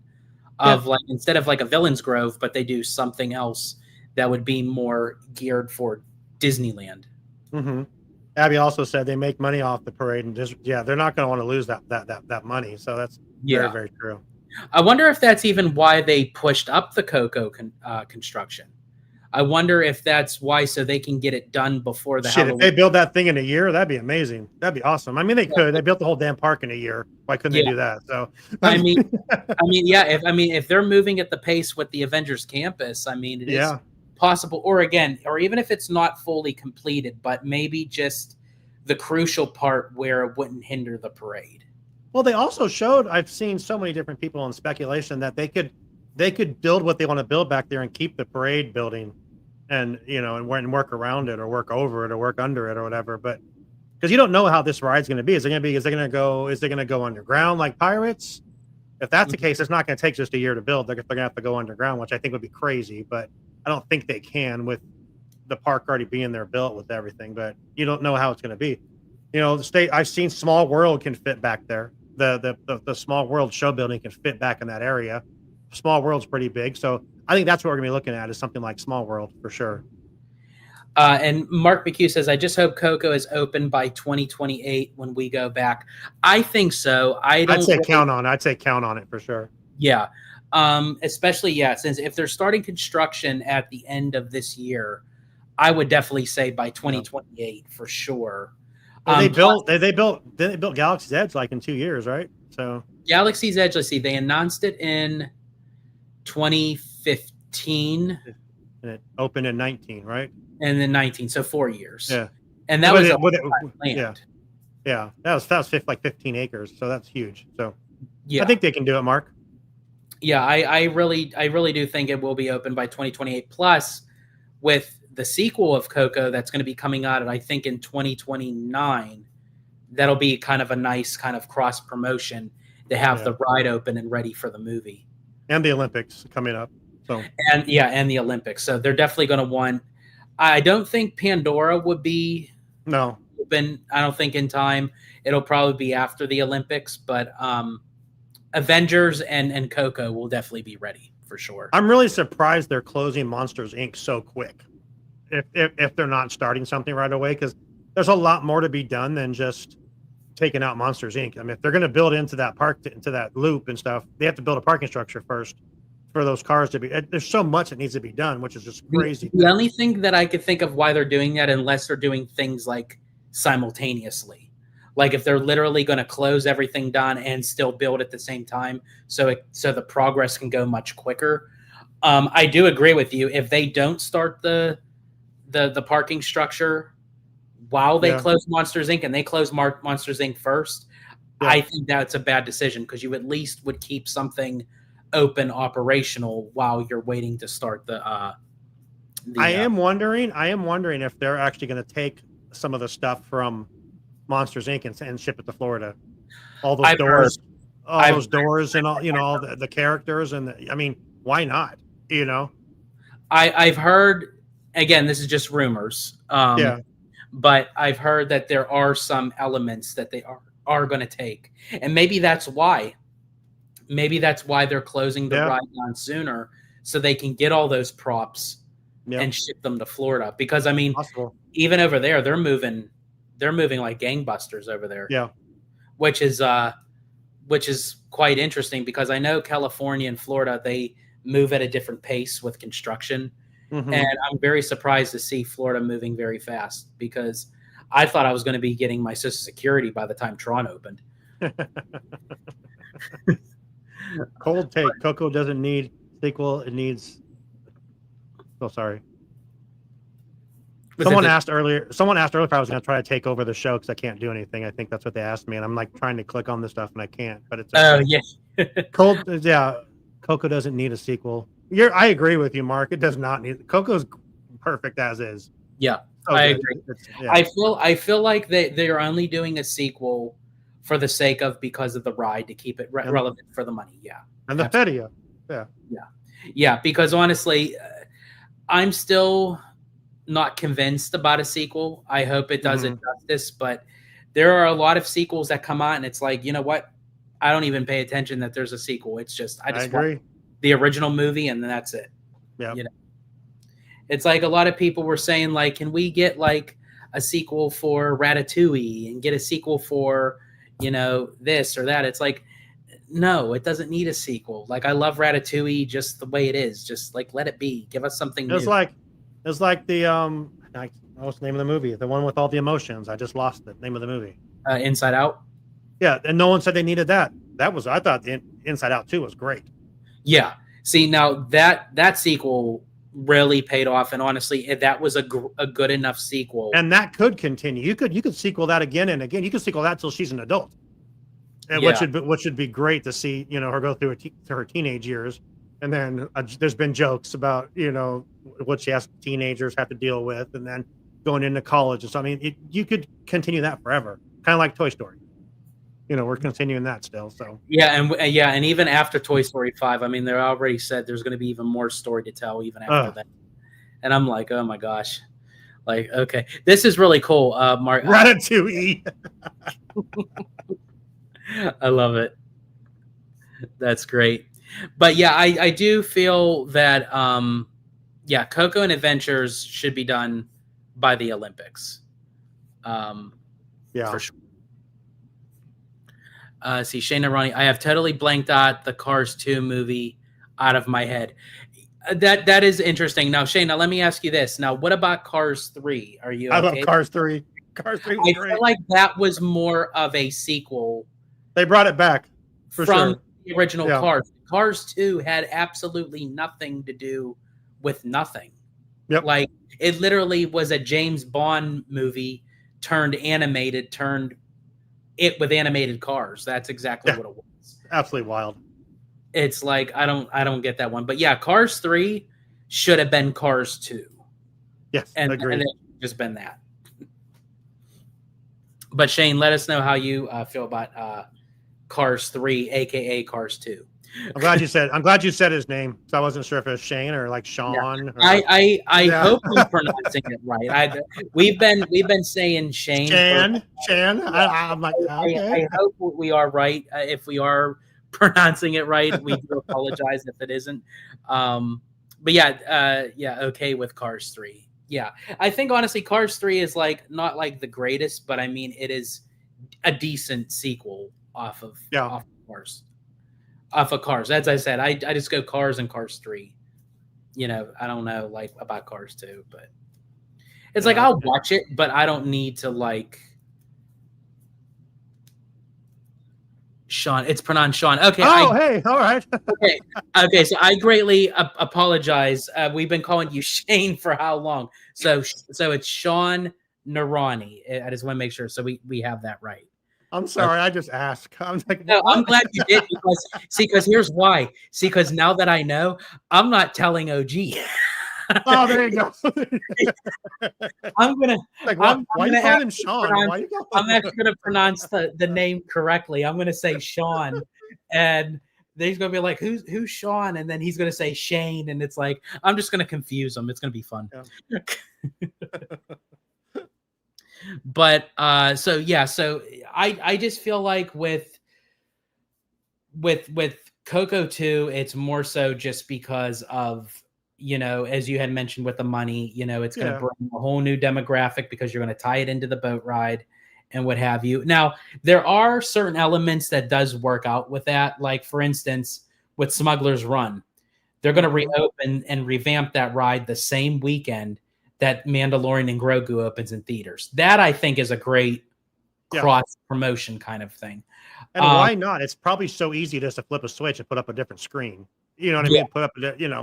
of like instead of like a Villains Grove, but they do something else that would be more geared for Disneyland. Mm-hmm. Abby also said they make money off the parade, and just they're not going to want to lose that money. So that's very, very true. I wonder if that's even why they pushed up the Coco construction. I wonder if that's why, so they can get it done before the Halloween. If they build that thing in a year, that'd be amazing. That'd be awesome. I mean, they could. They built the whole damn park in a year. Why couldn't they do that? So, I mean, if they're moving at the pace with the Avengers Campus, I mean, it is possible. Or even if it's not fully completed, but maybe just the crucial part where it wouldn't hinder the parade. Well, they also showed. I've seen so many different people in speculation that they could build what they want to build back there and keep the parade building, and and work around it or work over it or work under it or whatever. But because you don't know how this ride's going to be, is it going to go underground like Pirates? If that's the case, it's not going to take just a year to build. They're going to have to go underground, which I think would be crazy. But I don't think they can with the park already being there built with everything. But you don't know how it's going to be. The state. I've seen Small World can fit back there. The Small World show building can fit back in that area. Small World's pretty big, so I think that's what we're gonna be looking at is something like Small World for sure. And Mark McHugh says, "I just hope Coco is open by 2028 when we go back." I think so. I'd say count on it for sure. Yeah, especially since if they're starting construction at the end of this year, I would definitely say by 2028 for sure. They built Galaxy's Edge like in 2 years, right? So Galaxy's Edge. Let's see, they announced it in 2015, and it opened in 19, right? And then 19, so 4 years. Yeah, and that was land. Yeah, that was like 15 acres, so that's huge. So yeah, I think they can do it, Mark. Yeah, I really do think it will be open by 2028. Plus, with the sequel of Coco that's going to be coming out, I think in 2029, that'll be kind of a nice kind of cross promotion to have the ride open and ready for the movie. And the Olympics coming up. So and the Olympics. So they're definitely going to want. I don't think Pandora would be open. I don't think in time. It'll probably be after the Olympics, but Avengers and Coco will definitely be ready for sure. I'm really surprised they're closing Monsters Inc. so quick. If they're not starting something right away, because there's a lot more to be done than just taking out Monsters Inc. I mean, if they're going to build into that park, into that loop and stuff, they have to build a parking structure first for those cars to be. There's so much that needs to be done, which is just crazy. The only thing that I could think of why they're doing that, unless they're doing things like simultaneously, like if they're literally going to close everything down and still build at the same time, so the progress can go much quicker. I do agree with you. If they don't start the parking structure while they close Monsters Inc. and they close Monsters Inc. first, I think that's a bad decision because you at least would keep something open operational while you're waiting to start I am wondering if they're actually going to take some of the stuff from Monsters Inc. and ship it to Florida. All those doors, and all all the characters I mean, why not? I've heard. Again, this is just rumors. But I've heard that there are some elements that they are going to take, and maybe that's why. Maybe that's why they're closing the ride down sooner, so they can get all those props and ship them to Florida. Because I mean, even over there, they're moving like gangbusters over there. Yeah, which is quite interesting because I know California and Florida, they move at a different pace with construction. Mm-hmm. And I'm very surprised to see Florida moving very fast because I thought I was going to be getting my Social Security by the time Tron opened. Cold take. Coco doesn't need sequel. It needs. Oh, sorry. Someone asked earlier if I was going to try to take over the show because I can't do anything. I think that's what they asked me, and I'm like trying to click on this stuff and I can't. But it's oh yeah. Coco doesn't need a sequel. I agree with you, Mark. It does not need. Coco's perfect as is. Yeah, I agree. I feel like they are only doing a sequel for the sake of because of the ride to keep it relevant for the money. Yeah, and the video. Yeah. Because honestly, I'm still not convinced about a sequel. I hope it does it justice, but there are a lot of sequels that come out and it's like, you know what? I don't even pay attention that there's a sequel. It's just I agree. Want the original movie and then that's it. Yeah. You know. It's like a lot of people were saying like, can we get like a sequel for Ratatouille and get a sequel for, you know, this or that? It's like, no, it doesn't need a sequel. Like I love Ratatouille just the way it is. Just like let it be. Give us something new. It's like the what's the name of the movie? The one with all the emotions. I just lost the name of the movie. Inside Out. Yeah, and no one said they needed that. I thought the Inside Out 2 was great. Yeah. See, now that sequel really paid off, and honestly, that was a good enough sequel. And that could continue. You could sequel that again and again. You could sequel that till she's an adult. And what should be great to see, you know, her go through her teenage years. And then there's been jokes about, you know, what teenagers have to deal with, and then going into college. And so, I mean, you could continue that forever, kind of like Toy Story. You know, we're continuing that still. So and even after Toy Story 5, I mean, they already said there's going to be even more story to tell even after that. And I'm like, oh my gosh, like okay, this is really cool, Mark. Ratatouille. I love it. That's great. But yeah, I do feel that Coco and Adventures should be done by the Olympics. For sure. See, Shane and Ronnie, I have totally blanked out the Cars 2 movie out of my head. That is interesting. Now, Shane, let me ask you this. Now, what about Cars 3? Are you okay? I love Cars 3. Cars 3 was great. Feel like that was more of a sequel. They brought it back from the original Cars. Cars 2 had absolutely nothing to do with nothing. Yep. Like it literally was a James Bond movie turned animated, with animated cars. That's exactly what it was. Absolutely wild. It's like I don't get that one. But yeah, Cars 3 should have been Cars 2. Yes, agreed. And it's just been that. But Shane, let us know how you feel about Cars 3, aka Cars 2. I'm glad you said his name. So I wasn't sure if it was Shane or like Shawn. Yeah. I hope I'm pronouncing it right. We've been saying Shane. Shan. I'm like, okay. I hope we are right. If we are pronouncing it right, we do apologize if it isn't. But okay with Cars 3. Yeah, I think honestly, Cars 3 is like not like the greatest, but I mean it is a decent sequel off of Cars. Off of Cars. As I said, I just go Cars and Cars 3. You know, I don't know like about Cars 2, but it's like I'll watch it, but I don't need to like Shawn. It's pronounced Shawn. Okay. Hey, all right. Okay. So I greatly apologize. We've been calling you Shane for how long? So it's Shawn Narani. I just want to make sure so we have that right. I'm sorry, I just asked. I'm like, no, I'm glad you did because here's why. Because now that I know, I'm not telling OG. Oh, there you go. I'm gonna. Like, why you calling him Shawn? I'm actually gonna pronounce the name correctly. I'm gonna say Shawn, and he's gonna be like, "Who's Shawn?" And then he's gonna say Shane, and it's like I'm just gonna confuse him. It's gonna be fun. Yeah. But so I just feel like with Coco 2, it's more so just because of, you know, as you had mentioned with the money, you know, it's going to bring a whole new demographic because you're going to tie it into the boat ride and what have you. Now, there are certain elements that does work out with that. Like, for instance, with Smuggler's Run, they're going to reopen and revamp that ride the same weekend that Mandalorian and Grogu opens in theaters. That I think is a great cross promotion kind of thing. And why not? It's probably so easy just to flip a switch and put up a different screen. You know what I mean? Put up,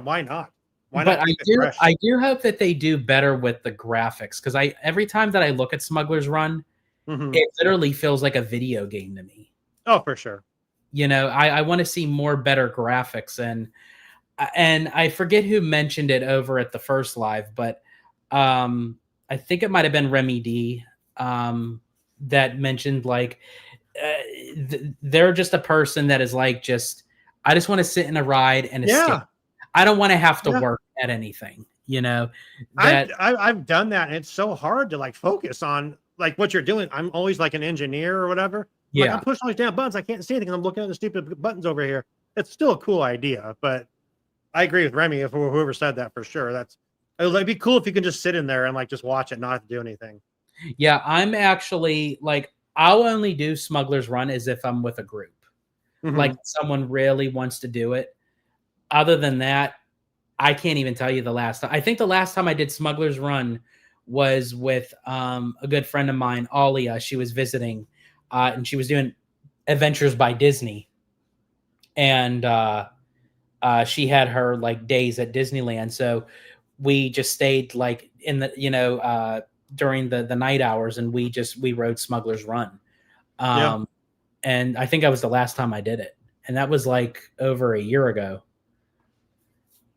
why not? Why But not keep it fresh? I do hope that they do better with the graphics, because every time that I look at Smuggler's Run, it literally feels like a video game to me. Oh, for sure. You know, I want to see more better graphics, and I forget who mentioned it over at the first live, but I think it might have been Remy D that mentioned like they're just a person that is like, I just want to sit in a ride and escape. I don't want to have to work at anything, you know. I've done that, and it's so hard to like focus on like what you're doing. I'm always like an engineer or whatever. Like, I'm pushing all these damn buttons. I can't see anything. I'm looking at the stupid buttons over here. It's still a cool idea, but I agree with Remy. If whoever said that, for sure, it'd be cool if you can just sit in there and like just watch it, not have to do anything. Yeah, I'm actually like, I'll only do Smuggler's Run as if I'm with a group, like someone really wants to do it. Other than that, I can't even tell you the last time. I think the last time I did Smuggler's Run was with a good friend of mine, Alia. She was visiting, and she was doing Adventures by Disney, and she had her like days at Disneyland. So we just stayed like in the during the night hours, and we rode Smuggler's Run. And I think that was the last time I did it, and that was like over a year ago.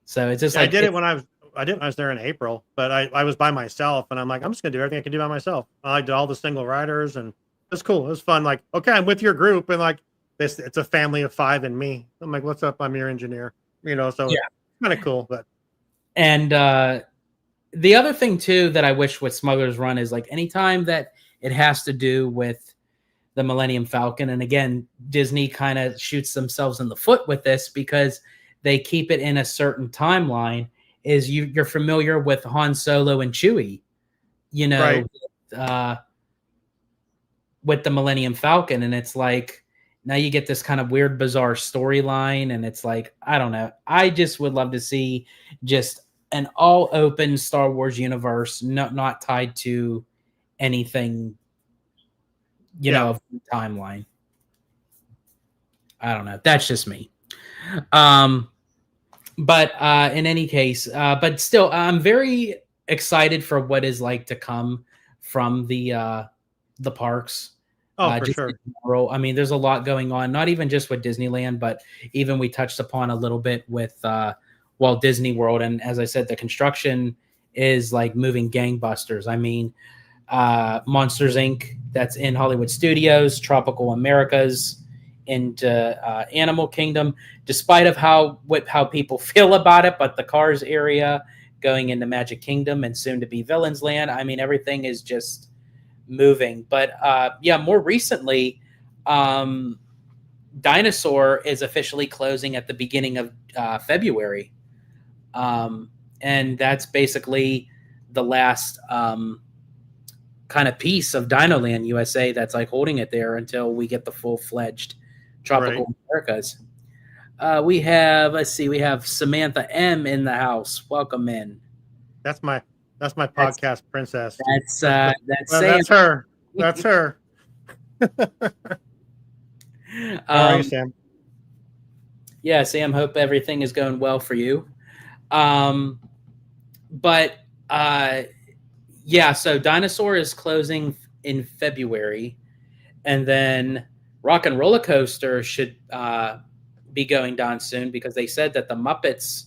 So it's just like I did it when I was there in April, but I was by myself, and I'm like, I'm just gonna do everything I can do by myself. I did all the single riders, and it's cool. It was fun. Like, okay, I'm with your group, and like it's a family of 5 and me. I'm like, what's up? I'm your engineer, so it's kind of cool. But the other thing too that I wish with Smuggler's Run is like anytime that it has to do with the Millennium Falcon, and again, Disney kind of shoots themselves in the foot with this because they keep it in a certain timeline. Is you're familiar with Han Solo and Chewie, with the Millennium Falcon, and it's like now you get this kind of weird, bizarre storyline, and it's like, I don't know. I just would love to see just an all open Star Wars universe, not tied to anything, of the timeline. I don't know. That's just me. But in any case, but still, I'm very excited for what is like to come from the parks. Oh, for sure. I mean, there's a lot going on, not even just with Disneyland, but even we touched upon a little bit with Walt Disney World. And as I said, the construction is like moving gangbusters. I mean, Monsters, Inc., that's in Hollywood Studios, Tropical Americas, into Animal Kingdom, despite of how people feel about it, but the Cars area going into Magic Kingdom and soon to be Villains Land. I mean, everything is just moving. But more recently, Dinosaur is officially closing at the beginning of February. And that's basically the last kind of piece of Dinoland USA that's like holding it there until we get the full-fledged Tropical Americas. We have Samantha M in the house. Welcome in. That's my podcast princess. That's her. That's her. How are you, Sam? Yeah, Sam, hope everything is going well for you. So Dinosaur is closing in February, and then Rock and Roller Coaster should be going down soon because they said that the Muppets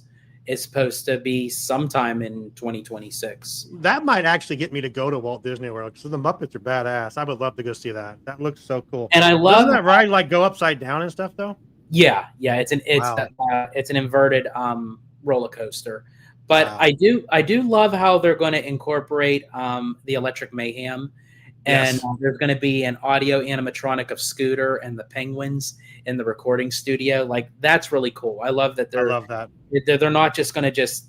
is supposed to be sometime in 2026. That might actually get me to go to Walt Disney World because the Muppets are badass. I would love to go see that. That looks so cool. And I love that ride like go upside down and stuff though. Yeah, it's an inverted roller coaster. But wow. I do love how they're going to incorporate the Electric Mayhem. And there's going to be an audio animatronic of Scooter and the Penguins in the recording studio. Like, that's really cool. I love that they're not just going to just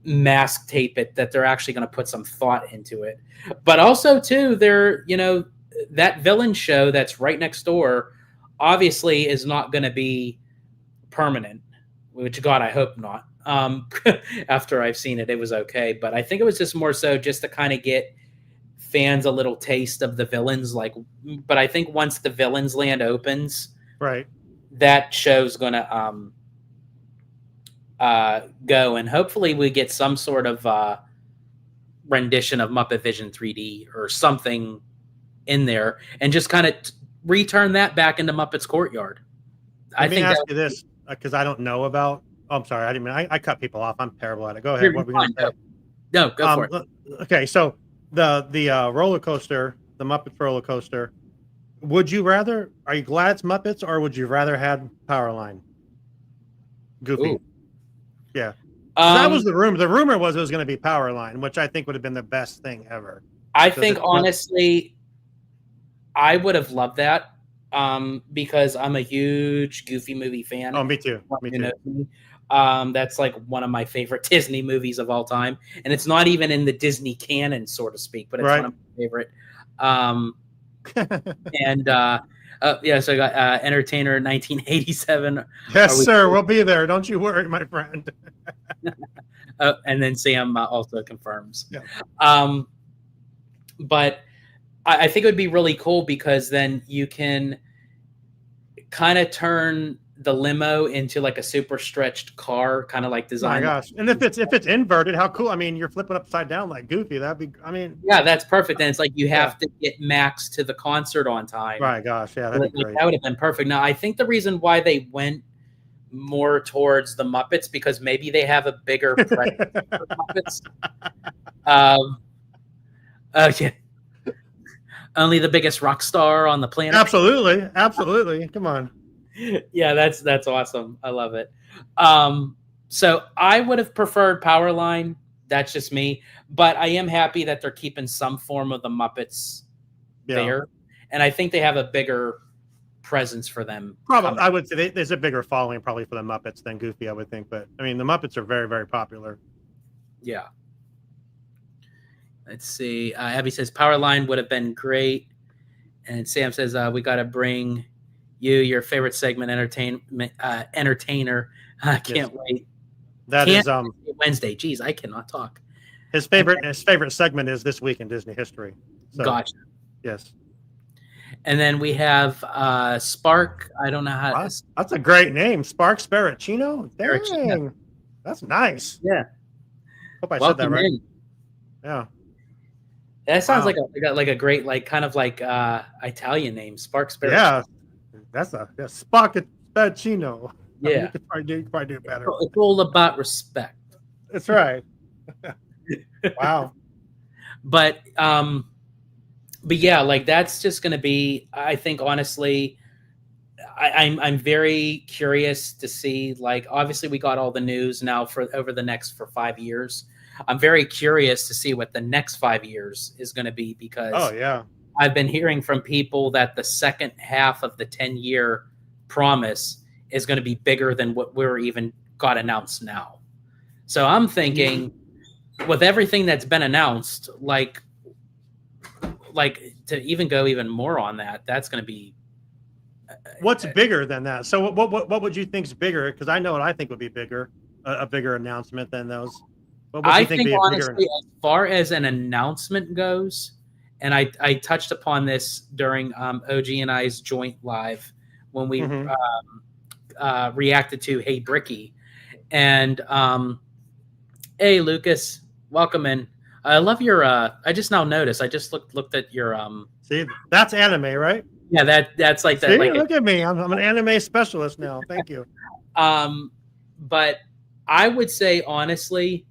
mask tape it, that they're actually going to put some thought into it. But also, too, they're, that villain show that's right next door obviously is not going to be permanent, which, God, I hope not. After I've seen it, it was okay. But I think it was just more so just to kind of get fans a little taste of the villains, but I think once the Villains Land opens, right, that show's gonna go, and hopefully we get some sort of rendition of Muppet Vision 3D or something in there, and just kind of return that back into Muppet's Courtyard. Let me ask you this, because I don't know about. Oh, I'm sorry, I didn't mean I cut people off. I'm terrible at it. Go ahead. What were we going to say? No, go for it. Okay, so the roller coaster, the Muppets roller coaster. Would you rather? Are you glad it's Muppets, or would you rather had Powerline? Goofy. Ooh. Yeah. That was the rumor. The rumor was it was going to be Powerline, which I think would have been the best thing ever. I think honestly, I would have loved that because I'm a huge Goofy movie fan. Oh, me too. Me too. That's like one of my favorite Disney movies of all time, and it's not even in the Disney canon, so to speak, but it's one of my favorite. And so I got Entertainer 1987. Yes, sir. We'll be there. Don't you worry, my friend. And then Sam also confirms. Yeah. But I think it would be really cool because then you can kind of turn the limo into like a super stretched car, kind of like design. Oh my gosh! And if it's inverted, how cool! I mean, you're flipping upside down like Goofy. That'd be. I mean, yeah, that's perfect. And it's like you have to get Max to the concert on time. Right. Gosh, yeah, that'd be great. That would have been perfect. Now, I think the reason why they went more towards the Muppets because maybe they have a bigger presence for Muppets. Yeah. Only the biggest rock star on the planet. Absolutely, absolutely. Come on. Yeah, that's awesome. I love it. So I would have preferred Powerline. That's just me, but I am happy that they're keeping some form of the Muppets there, and I think they have a bigger presence for them. Probably, I would say there's a bigger following probably for the Muppets than Goofy, I would think. But I mean, the Muppets are very, very popular. Yeah. Let's see. Abby says Powerline would have been great, and Sam says we got to bring you your favorite segment, entertainer. I can't wait. That is Wednesday. Geez, I cannot talk. His favorite segment is This Week in Disney History. So, gotcha. Yes. And then we have Spark. I don't know how. Wow, that's a great name, Spark Sparacino. Dang, that's nice. Yeah. Hope I said that right. Yeah. That sounds like a great kind of Italian name, Spark Sparacino. Yeah. That's Spark Sparacino. Yeah. You could probably do it better. It's all about respect. That's right. Wow. But yeah, that's just going to be. I think honestly, I'm very curious to see. Obviously, we got all the news now for over the next 5 years. I'm very curious to see what the next 5 years is going to be because I've been hearing from people that the second half of the 10-year promise is going to be bigger than what we're even got announced now. So I'm thinking with everything that's been announced, to even go even more on that, that's going to be. What's bigger than that? So what would you think is bigger? Because I know what I think would be bigger, a bigger announcement than those. I think honestly, as far as an announcement goes, and I touched upon this during OG and I's joint live when we reacted to Hey Bricky, and hey Lucas, welcome in. I love your. I just now noticed. I just looked at your. See, that's anime, right? Yeah, that's like that. See, like look at me. I'm an anime specialist now. Thank you. But I would say honestly,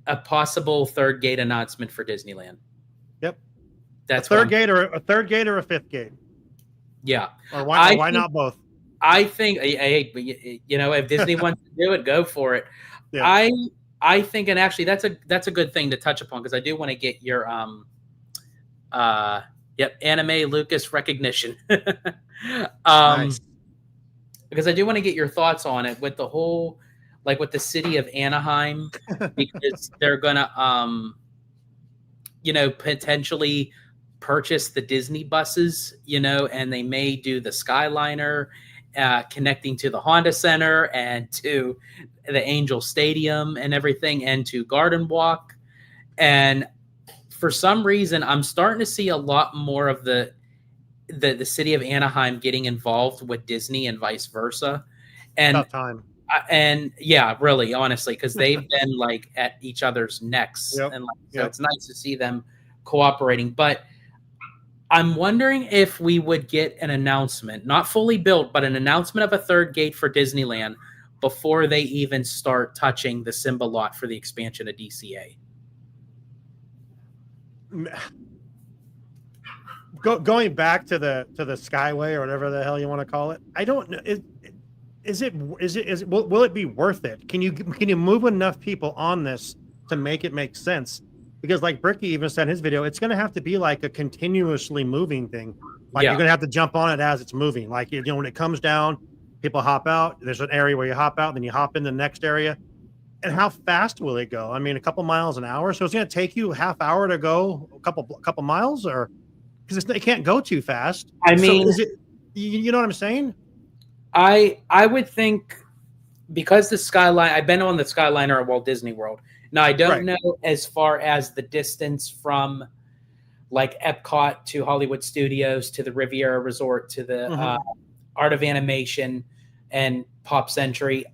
a possible third gate announcement for Disneyland. Yep. That's a third gate or a fifth gate. Yeah. Or why not both? I think if Disney wants to do it, go for it. Yeah. I think, and actually that's a good thing to touch upon because I do want to get your anime Lucas recognition. Nice. Because I do want to get your thoughts on it with the whole with the city of Anaheim because they're gonna potentially purchase the Disney buses, and they may do the Skyliner connecting to the Honda Center and to the Angel Stadium and everything and to Garden Walk. And for some reason, I'm starting to see a lot more of the city of Anaheim getting involved with Disney and vice versa. And tough time. And yeah, really, honestly, because they've been like at each other's necks, Yep. and like, so it's nice to see them cooperating. But I'm wondering if we would get an announcement, not fully built, but an announcement of a third gate for Disneyland before they even start touching the Simba lot for the expansion of DCA. Going back to the Skyway or whatever the hell you want to call it, I don't know. Will it be worth it? Can you move enough people on this to make it make sense? Because like Bricky even said in his video, it's going to have to be like a continuously moving thing. Like you're going to have to jump on it as it's moving. Like, you know, when it comes down, people hop out. There's an area where you hop out, then you hop in the next area. And how fast will it go? I mean, a couple miles an hour. So it's going to take you a half hour to go a couple miles, or because it can't go too fast. I mean, so is it? You know what I'm saying? I would think, because the Skyline, I've been on the Skyliner at Walt Disney World. Now, I don't know as far as the distance from like Epcot to Hollywood Studios to the Riviera Resort to the Art of Animation and Pop Century.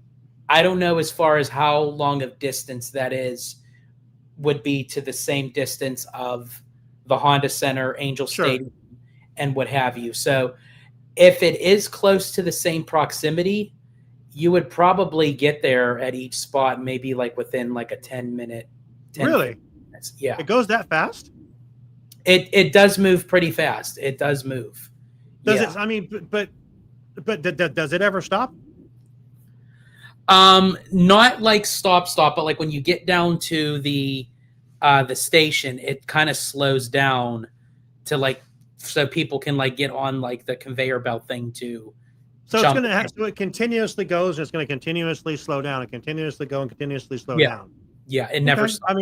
I don't know as far as how long of distance that would be to the same distance of the Honda Center, Angel Stadium, and what have you. So if it is close to the same proximity, you would probably get there at each spot, maybe like within like a 10-minute. Really? Yeah. It goes that fast? It does move pretty fast. It does move. Does it? I mean, but does it ever stop? Not like stop, but like when you get down to the station, it kind of slows down to like, so people can like get on like the conveyor belt thing to. So it's going to have to, it continuously goes, and it's going to continuously slow down and continuously go and continuously slow down. Yeah, it never stops.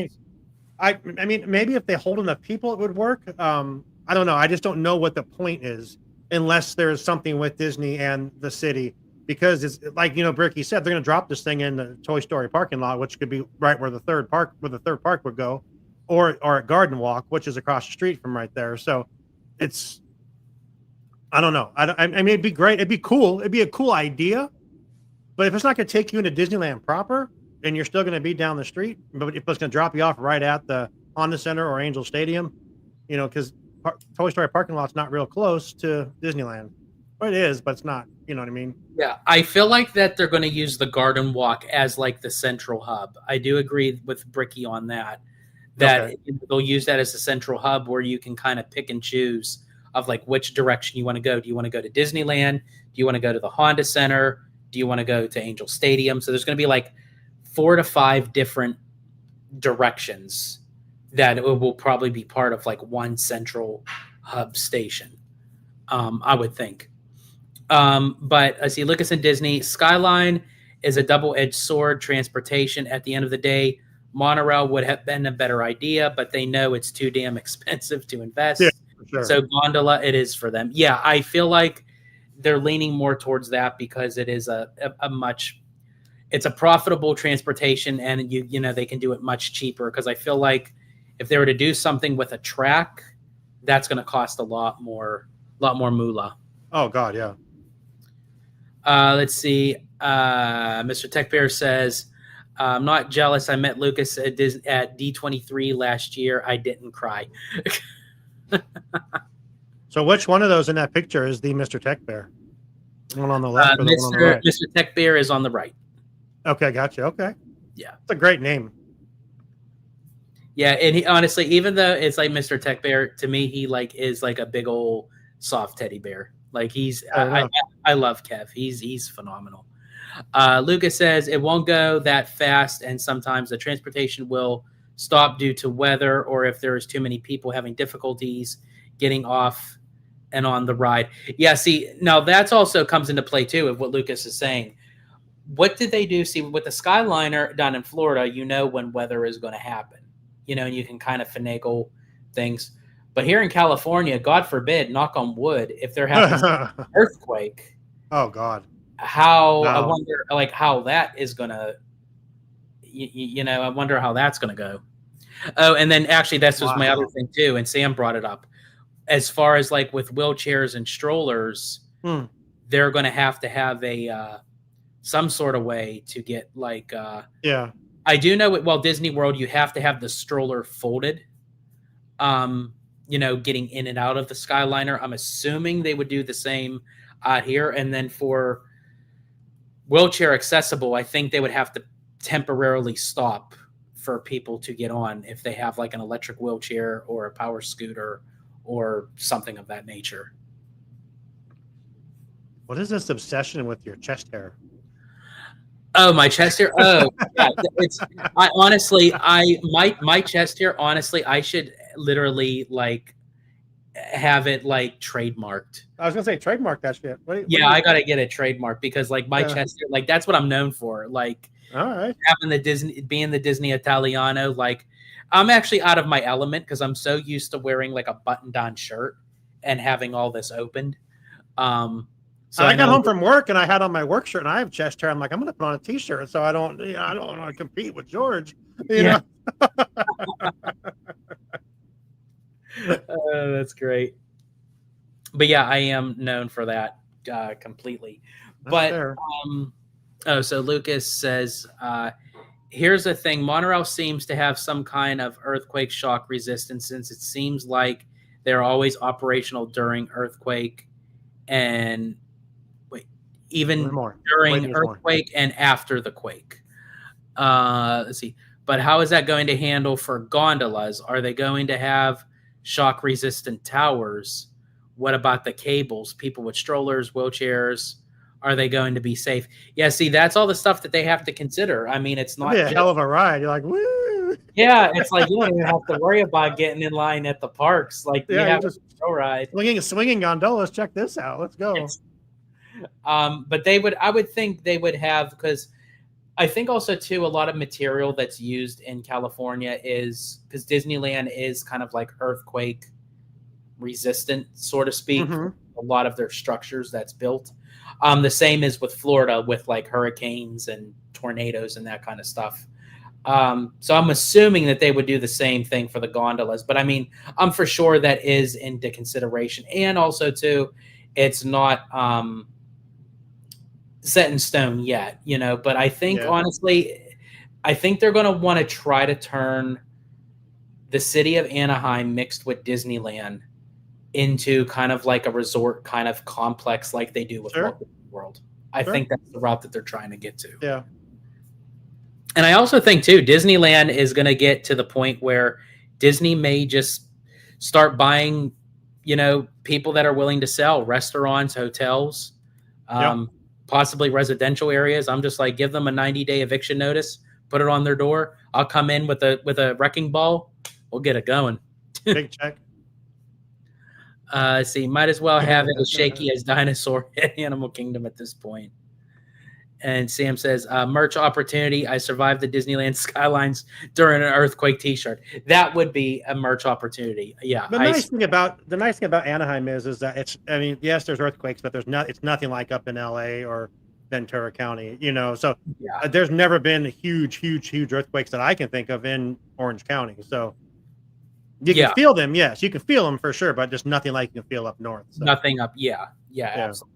I mean, maybe if they hold enough people, it would work. I don't know. I just don't know what the point is unless there's something with Disney and the city, because it's like, you know, Bricky said, they're going to drop this thing in the Toy Story parking lot, which could be right where the third park would go, or at Garden Walk, which is across the street from right there. So it's, I don't know. I mean, it'd be great. It'd be cool. It'd be a cool idea. But if it's not going to take you into Disneyland proper, and you're still going to be down the street, but if it's going to drop you off right at the Honda Center or Angel Stadium, you know, because Toy Story parking lot's not real close to Disneyland. Well, it is, but it's not. You know what I mean? Yeah, I feel like that they're going to use the Garden Walk as like the central hub. I do agree with Bricky on that. That they'll use that as the central hub where you can kind of pick and choose of like which direction you want to go. Do you want to go to Disneyland? Do you want to go to the Honda Center? Do you want to go to Angel Stadium? So there's going to be like 4 to 5 different directions that it will probably be part of like one central hub station. I would think. But I see Lucas and Disney, Skyline is a double-edged sword transportation. At the end of the day, monorail would have been a better idea, but they know it's too damn expensive to invest. Yeah, for sure. So gondola, it is for them. Yeah, I feel like they're leaning more towards that because it is it's a profitable transportation, and you know they can do it much cheaper. Because I feel like if they were to do something with a track, that's going to cost a lot more moolah. Oh God, yeah. Let's see. Mr. Tech Bear says, I'm not jealous. I met Lucas at D23 last year. I didn't cry. So which one of those in that picture is the Mr. Tech Bear? One on the left or the one on the right? Mr. Tech Bear is on the right. Okay, gotcha. Okay. Yeah. It's a great name. Yeah, and he honestly, even though it's like Mr. Tech Bear, to me, he like is like a big old soft teddy bear. Like I love Kev. He's phenomenal. Lucas says it won't go that fast, and sometimes the transportation will stop due to weather or if there is too many people having difficulties getting off and on the ride. Yeah, see, now that's also comes into play too of what Lucas is saying. What did they do? See, with the Skyliner down in Florida, you know when weather is going to happen. You know, and you can kind of finagle things. But here in California, God forbid, knock on wood, if there happens an earthquake. Oh God. I wonder like how that is going to, you know, I wonder how that's going to go. Oh, and then actually this was my other thing too. And Sam brought it up. As far as like with wheelchairs and strollers, they're going to have a some sort of way to get like Yeah. I do know at Walt Disney World you have to have the stroller folded. Getting in and out of the Skyliner. I'm assuming they would do the same out here. And then for wheelchair accessible, I think they would have to temporarily stop for people to get on if they have like an electric wheelchair or a power scooter or something of that nature. What is this obsession with your chest hair? Oh, my chest hair. Oh, yeah. My chest hair. Honestly, I should literally like have it like trademarked. I was gonna say trademark that shit. I gotta get it trademarked because like my chest hair, like that's what I'm known for. Like, all right, being the Disney Italiano. Like, I'm actually out of my element because I'm so used to wearing like a button-down shirt and having all this opened. So I got home from work and I had on my work shirt and I have chest hair. I'm like, I'm going to put on a t-shirt so I don't want to compete with George. You know? That's great. But yeah, I am known for that completely. That's but so Lucas says, here's the thing. Monorail seems to have some kind of earthquake shock resistance since it seems like they're always operational during earthquake and even during earthquake and after the quake. Let's see. But how is that going to handle for gondolas? Are they going to have shock resistant towers? What about the cables? People with strollers, wheelchairs, are they going to be safe? Yeah, see, that's all the stuff that they have to consider. I mean, it's not a hell of a ride. You're like, woo. Yeah, it's like you don't even have to worry about getting in line at the parks. Like you have just a show ride. Swinging gondolas. Check this out. Let's go. Yes. But I would think they would have, because I think also too, a lot of material that's used in California is because Disneyland is kind of like earthquake resistant, so to speak. A lot of their structures that's built. The same is with Florida with like hurricanes and tornadoes and that kind of stuff. So I'm assuming that they would do the same thing for the gondolas, but I mean, I'm for sure that is into consideration. And also too, it's not, set in stone yet, but I think honestly, I think they're going to want to try to turn the city of Anaheim mixed with Disneyland into kind of like a resort kind of complex like they do with Walt Disney World. I think that's the route that they're trying to get to. Yeah. And I also think too, Disneyland is going to get to the point where Disney may just start buying, people that are willing to sell, restaurants, hotels, possibly residential areas. I'm just like, give them a 90-day eviction notice, put it on their door. I'll come in with a wrecking ball. We'll get it going. Big check. See, might as well have it as shaky as Dinosaur at Animal Kingdom at this point. And Sam says, merch opportunity. I survived the Disneyland Skylines during an earthquake t-shirt. That would be a merch opportunity. Yeah. The nice thing about Anaheim is that yes, there's earthquakes, but it's nothing like up in LA or Ventura County, so there's never been huge earthquakes that I can think of in Orange County. So you can feel them. Yes, you can feel them for sure, but just nothing like you can feel up north. So. Nothing up. Yeah, absolutely.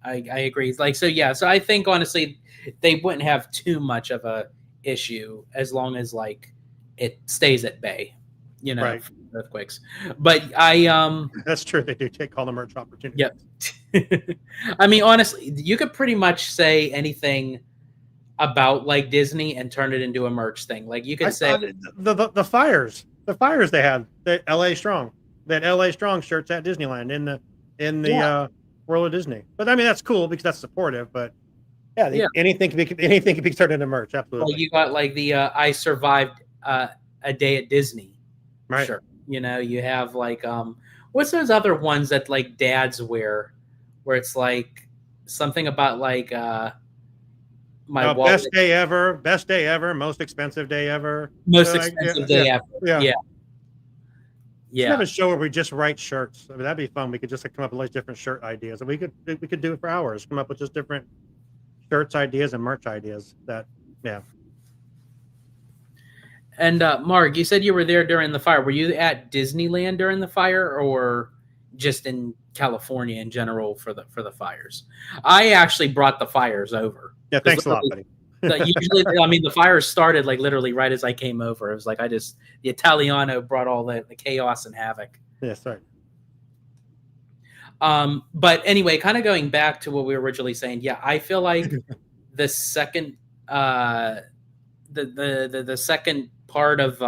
I agree. So I think honestly they wouldn't have too much of a issue as long as like it stays at bay, right. For earthquakes. But that's true. They do take all the merch opportunities. Yep. I mean, honestly, you could pretty much say anything about like Disney and turn it into a merch thing. Like you could say the fires they had, the LA Strong, that LA Strong shirts at Disneyland in the World of Disney. But I mean, that's cool because that's supportive. But anything can be turned into merch. Absolutely. Well, you got like the I survived a day at Disney. Right. Sure. You have like what's those other ones that like dads wear, where it's like something about like my best day ever, most expensive day ever, most expensive day ever. Yeah. Yeah, have a show where we just write shirts. I mean, that'd be fun. We could just come up with like different shirt ideas, and we could do it for hours. Come up with just different shirts ideas and merch ideas. And Mark, you said you were there during the fire. Were you at Disneyland during the fire, or just in California in general for the fires. I actually brought the fires over. Yeah, thanks a lot, buddy. Usually, I mean, the fires started like literally right as I came over. It was like the Italiano brought all the chaos and havoc. Yeah, sorry. But anyway, kind of going back to what we were originally saying, yeah, I feel like the second the second part of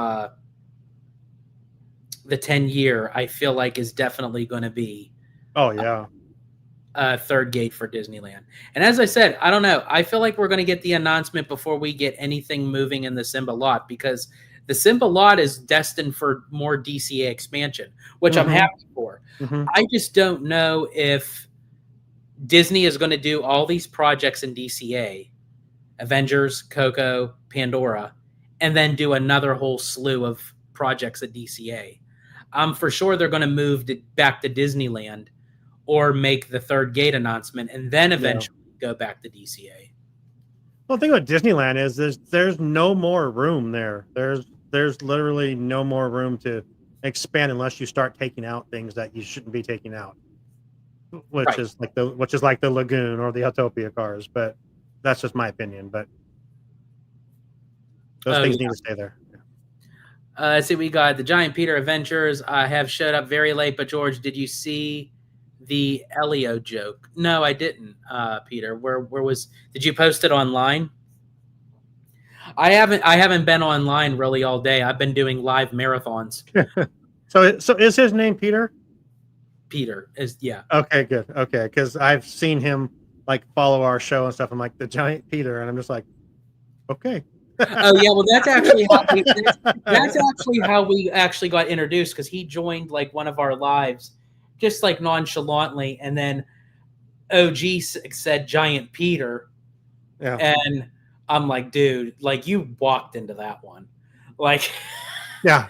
the 10-year, I feel like is definitely going to be third gate for Disneyland. And as I said, I don't know. I feel like we're going to get the announcement before we get anything moving in the Simba lot, because the Simba lot is destined for more DCA expansion, which I'm happy for. I just don't know if Disney is going to do all these projects in DCA, Avengers, Coco, Pandora, and then do another whole slew of projects at DCA. For sure they're going to move back to Disneyland or make the third gate announcement and then eventually go back to DCA. Well, the thing about Disneyland is there's no more room there. There's literally no more room to expand unless you start taking out things that you shouldn't be taking out, which is like the lagoon or the Autotopia cars. But that's just my opinion. But those things need to stay there. Let's see, we got the Giant Peter Adventures. I have showed up very late, but George, did you see the Elio joke? No, I didn't, Peter. Did you post it online? I haven't been online really all day. I've been doing live marathons. So is his name Peter? Peter is, yeah. Okay, good. Okay, because I've seen him like follow our show and stuff. I'm like, the Giant Peter, and I'm just like, okay. Oh yeah, well that's actually how we actually got introduced, because he joined like one of our lives just like nonchalantly, and then OG said Giant Peter, and I'm like, dude, like you walked into that one, like. I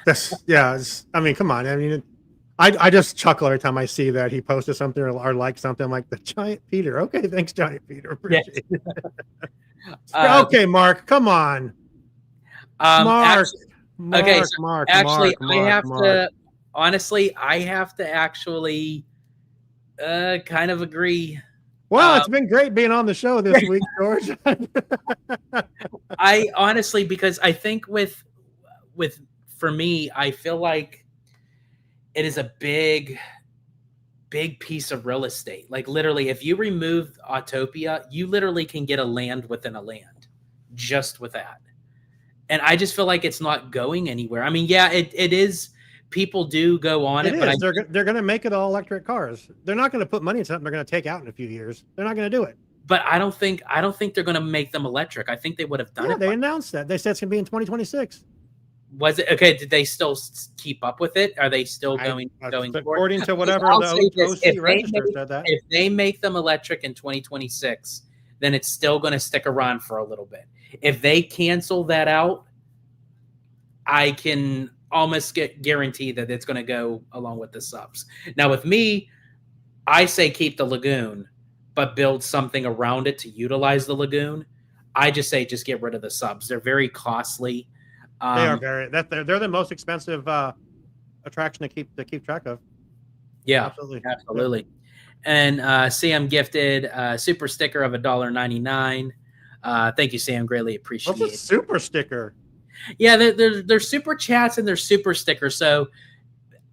mean, come on. I mean, I just chuckle every time I see that he posted something or like something. I'm like, the Giant Peter. Okay, thanks, Giant Peter. Appreciate it. Okay, Mark, come on. Mark. I have to actually kind of agree. Well, it's been great being on the show this week, George. I honestly, because I think for me, I feel like it is a big piece of real estate. Like literally, if you remove Autotopia, you literally can get a land within a land just with that. And I just feel like it's not going anywhere. I mean, yeah, it is. People do go on it, but they're going to make it all electric cars. They're not going to put money in something they're going to take out in a few years. They're not going to do it. But I don't think they're going to make them electric. I think they would have done it. They announced that. They said it's going to be in 2026. Was it okay? Did they still keep up with it? Are they still going? According to whatever the OC register said that. If they make them electric in 2026, then it's still going to stick around for a little bit. If they cancel that out, I can almost guarantee that it's going to go along with the subs. Now, with me, I say keep the lagoon, but build something around it to utilize the lagoon. I just say just get rid of the subs. They're very costly. They are they're the most expensive attraction to keep track of. Yeah, absolutely. And Sam gifted a super sticker of $1.99. Thank you, Sam. Greatly appreciate it. What's a super sticker? Yeah, there's super chats and there's super stickers. So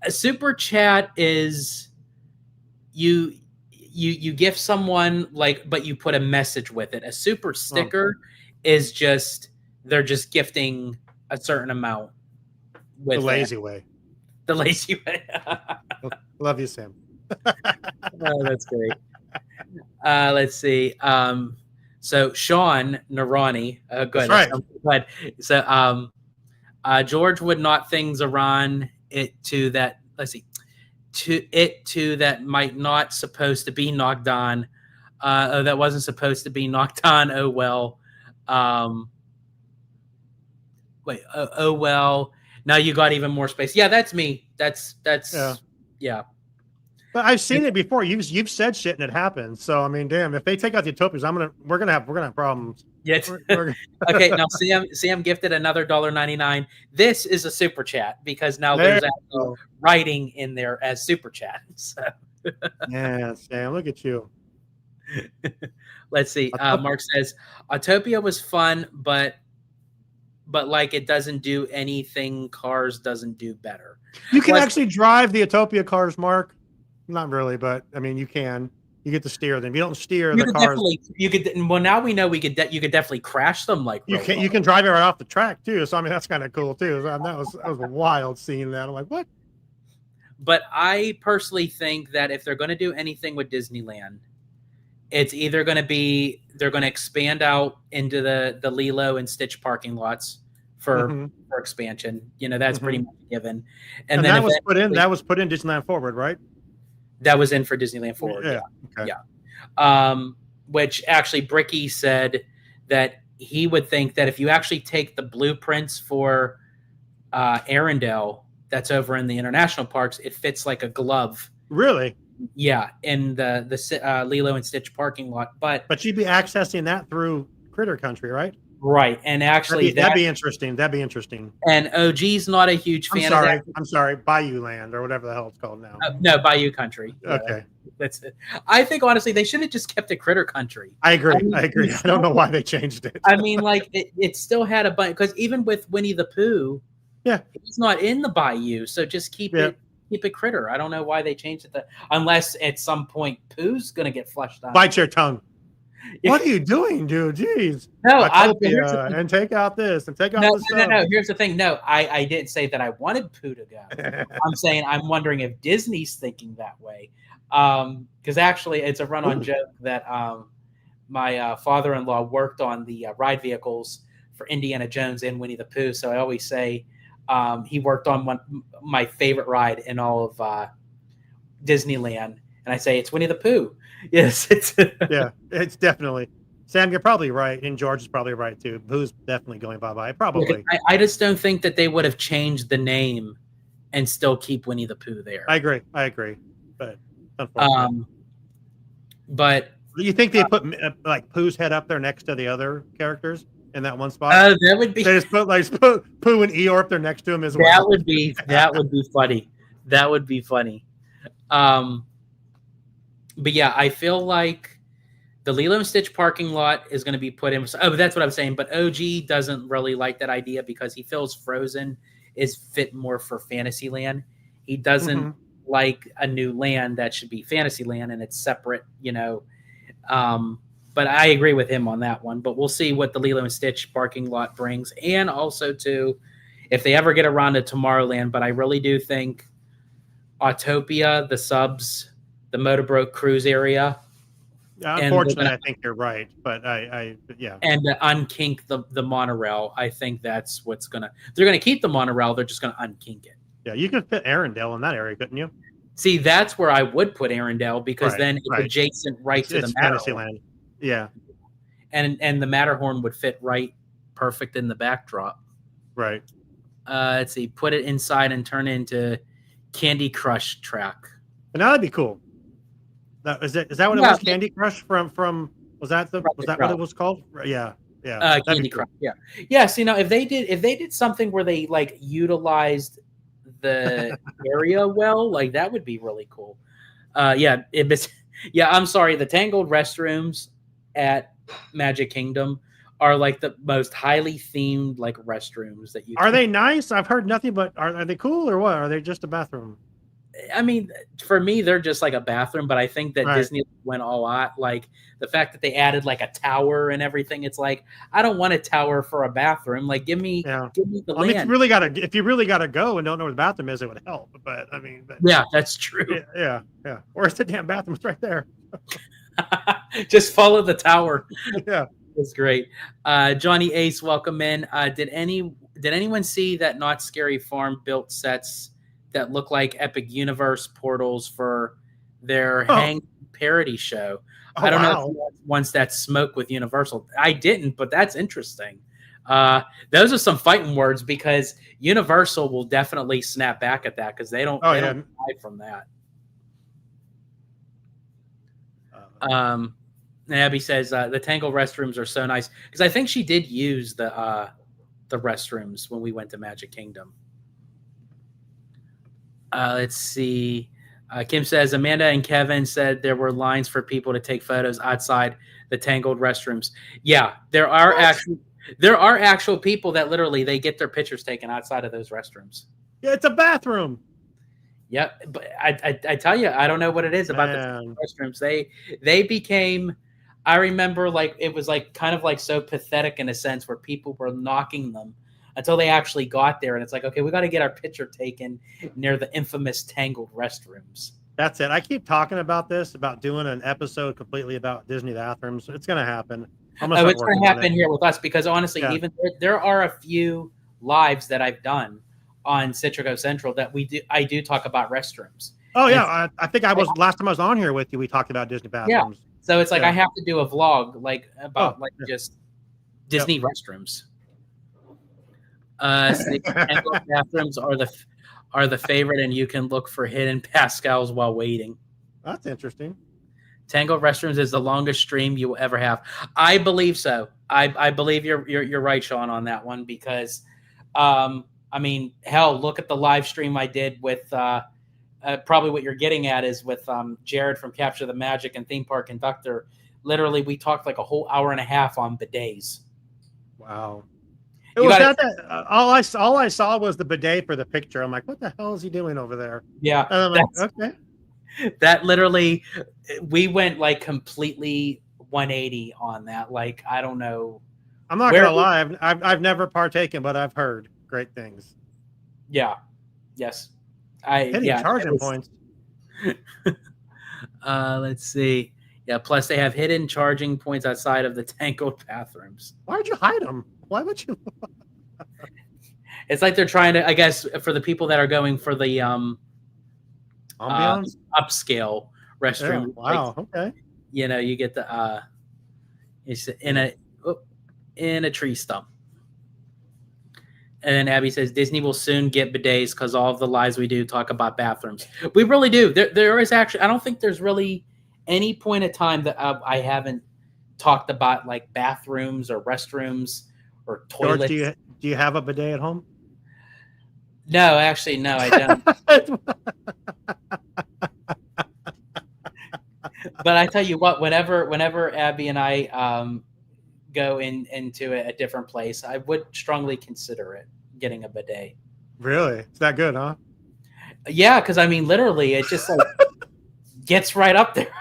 a super chat is you gift someone but you put a message with it. A super sticker is they're just gifting a certain amount with the lazy way. The lazy way. Love you, Sam. Oh, that's great. Let's see. So Shawn Narani, good. That's right. But so George would knock things around it to that. Let's see, to that might not supposed to be knocked on. That wasn't supposed to be knocked on. Oh well. Wait. Oh well. Now you got even more space. Yeah, that's me. That's yeah. But I've seen it before. You've said shit and it happens. So I mean, damn, if they take out the Utopias, we're gonna have problems. Yes. Okay. Now Sam gifted another $1.99. This is a super chat because now there's actual writing in there as super chat. So. Yeah, Sam, look at you. Let's see. Mark says Autotopia was fun, but like it doesn't do anything Cars doesn't do better. You can actually drive the Autotopia cars, Mark. Not really, but I mean, you can. You get to steer them. You don't steer the cars. You could. Well, now we know you could definitely crash them. Like you can drive it right off the track too. So I mean, that's kind of cool too. That was wild seeing that. I'm like, what? But I personally think that if they're going to do anything with Disneyland, it's either going to be they're going to expand out into the Lilo and Stitch parking lots for expansion. That's pretty much given. And then that was put in. That was put in Disneyland Forward, right? That was in for Disneyland Forward. Yeah. Okay. Yeah. Which actually Bricky said that he would think that if you actually take the blueprints for Arendelle that's over in the international parks, it fits like a glove. Really? Yeah, in the Lilo and Stitch parking lot. But you'd be accessing that through Critter Country, right? Right, and actually that'd be interesting. That'd be interesting. And OG's not a huge fan of that. I'm sorry, Bayou Land or whatever the hell it's called now. No, Bayou Country. Okay, that's it. I think honestly they should have just kept it Critter Country. I agree. I agree. I don't know why they changed it. I mean, like it still had a bunch because even with Winnie the Pooh, it's not in the Bayou, so just keep it Critter. I don't know why they changed it. Unless at some point Pooh's gonna get flushed out. Bite your tongue. What are you doing, dude? Jeez. No, and take out this and take out this stuff. No. Here's the thing. No, I didn't say that I wanted Pooh to go. I'm saying I'm wondering if Disney's thinking that way. Because actually, it's a run-on joke that my father-in-law worked on the ride vehicles for Indiana Jones and Winnie the Pooh. So I always say he worked on my favorite ride in all of Disneyland, and I say it's Winnie the Pooh. Yes, it's it's definitely. Sam, you're probably right, and George is probably right too. Pooh's definitely going bye-bye. Probably. I just don't think that they would have changed the name and still keep Winnie the Pooh there. I agree, but unfortunately. But you think they put like Pooh's head up there next to the other characters in that one spot? That would be. They just put Pooh and Eeyore up there next to him as well. That would be funny. That would be funny. But yeah, I feel like the Lilo and Stitch parking lot is going to be put in. Oh, that's what I'm saying. But OG doesn't really like that idea because he feels Frozen is fit more for Fantasyland. He doesn't like a new land that should be Fantasyland and it's separate, But I agree with him on that one. But we'll see what the Lilo and Stitch parking lot brings. And also, too, if they ever get around to Tomorrowland. But I really do think Autotopia, the subs, the Motorbroke Cruise area. Unfortunately, I think you're right, but and to unkink the monorail. I think that's what's they're gonna keep the monorail. They're just gonna unkink it. Yeah, you could fit Arendelle in that area, couldn't you? See, that's where I would put Arendelle because then it's adjacent to the Matterhorn. Yeah, and the Matterhorn would fit right perfect in the backdrop. Right. Let's see, put it inside and turn it into Candy Crush track. And that'd be cool. Is that what it was? Candy Crush from was that what it was called? Yeah. Candy Crush. Cool. Yeah. So if they did something where they like utilized the area well, like that would be really cool. I'm sorry. The Tangled restrooms at Magic Kingdom are like the most highly themed like restrooms that you. Are they nice? I've heard nothing but are they cool or what? Are they just a bathroom? I mean, for me, they're just like a bathroom, but I think that Disney went all out. Like the fact that they added like a tower and everything. It's like, I don't want a tower for a bathroom. Like, give me the land. I mean, if you really gotta go and don't know where the bathroom is, it would help. But I mean, yeah, that's true. Yeah. Where's the damn bathroom? It's right there. Just follow the tower. Yeah, that's great. Johnny Ace, welcome in. Did anyone see that Not Scary Farm built sets that look like Epic Universe portals for their Hang parody show? I don't know if once that smoke with Universal. I didn't, but that's interesting. Those are some fighting words because Universal will definitely snap back at that because they don't hide from that. And Abby says the Tangled restrooms are so nice because I think she did use the restrooms when we went to Magic Kingdom. Let's see. Kim says Amanda and Kevin said there were lines for people to take photos outside the Tangled restrooms. Yeah, there are actual people that literally they get their pictures taken outside of those restrooms. Yeah, it's a bathroom. Yeah, but I tell you, I don't know what it is about the restrooms. They became. I remember like it was like kind of like so pathetic in a sense where people were knocking them until they actually got there, and it's like, okay, we got to get our picture taken near the infamous Tangled restrooms. That's it. I keep talking about this, about doing an episode completely about Disney bathrooms. It's going to happen. It's going to happen here with us because honestly, even there are a few lives that I've done on Citrico Central that I do talk about restrooms. Oh yeah, I think I was last time I was on here with you. We talked about Disney bathrooms. Yeah. So it's like I have to do a vlog like about just Disney restrooms. Tangled bathrooms are the favorite, and you can look for hidden Pascals while waiting. That's interesting. Tangled restrooms is the longest stream you will ever have. I believe so. I believe you're right, Shawn, on that one because, I mean, hell, look at the live stream I did with. Probably what you're getting at is with Jared from Capture the Magic and Theme Park Conductor. Literally, we talked like a whole hour and a half on bidets. Wow. It was that all I saw was the bidet for the picture. I'm like, what the hell is he doing over there? Yeah. And I'm like, okay. That literally, we went like completely 180 on that. Like, I don't know. I'm not gonna lie. I've never partaken, but I've heard great things. Yeah. Yes. Charging points. Let's see. Yeah. Plus, they have hidden charging points outside of the Tangled bathrooms. Why'd you hide them? Why would you? It's like they're trying to, I guess, for the people that are going for the upscale restroom. Yeah, wow. Like, okay. You know, you get the it's in a tree stump. And then Abby says Disney will soon get bidets because all of the lives we do talk about bathrooms. We really do. There is actually, I don't think there's really any point of time that I haven't talked about like bathrooms or restrooms or toilets. George, do you have a bidet at home? No, actually, no, I don't. But I tell you what, whenever Abby and I go into a different place, I would strongly consider it, getting a bidet. Really? It's that good, huh? Yeah, because I mean, literally, it just like gets right up there.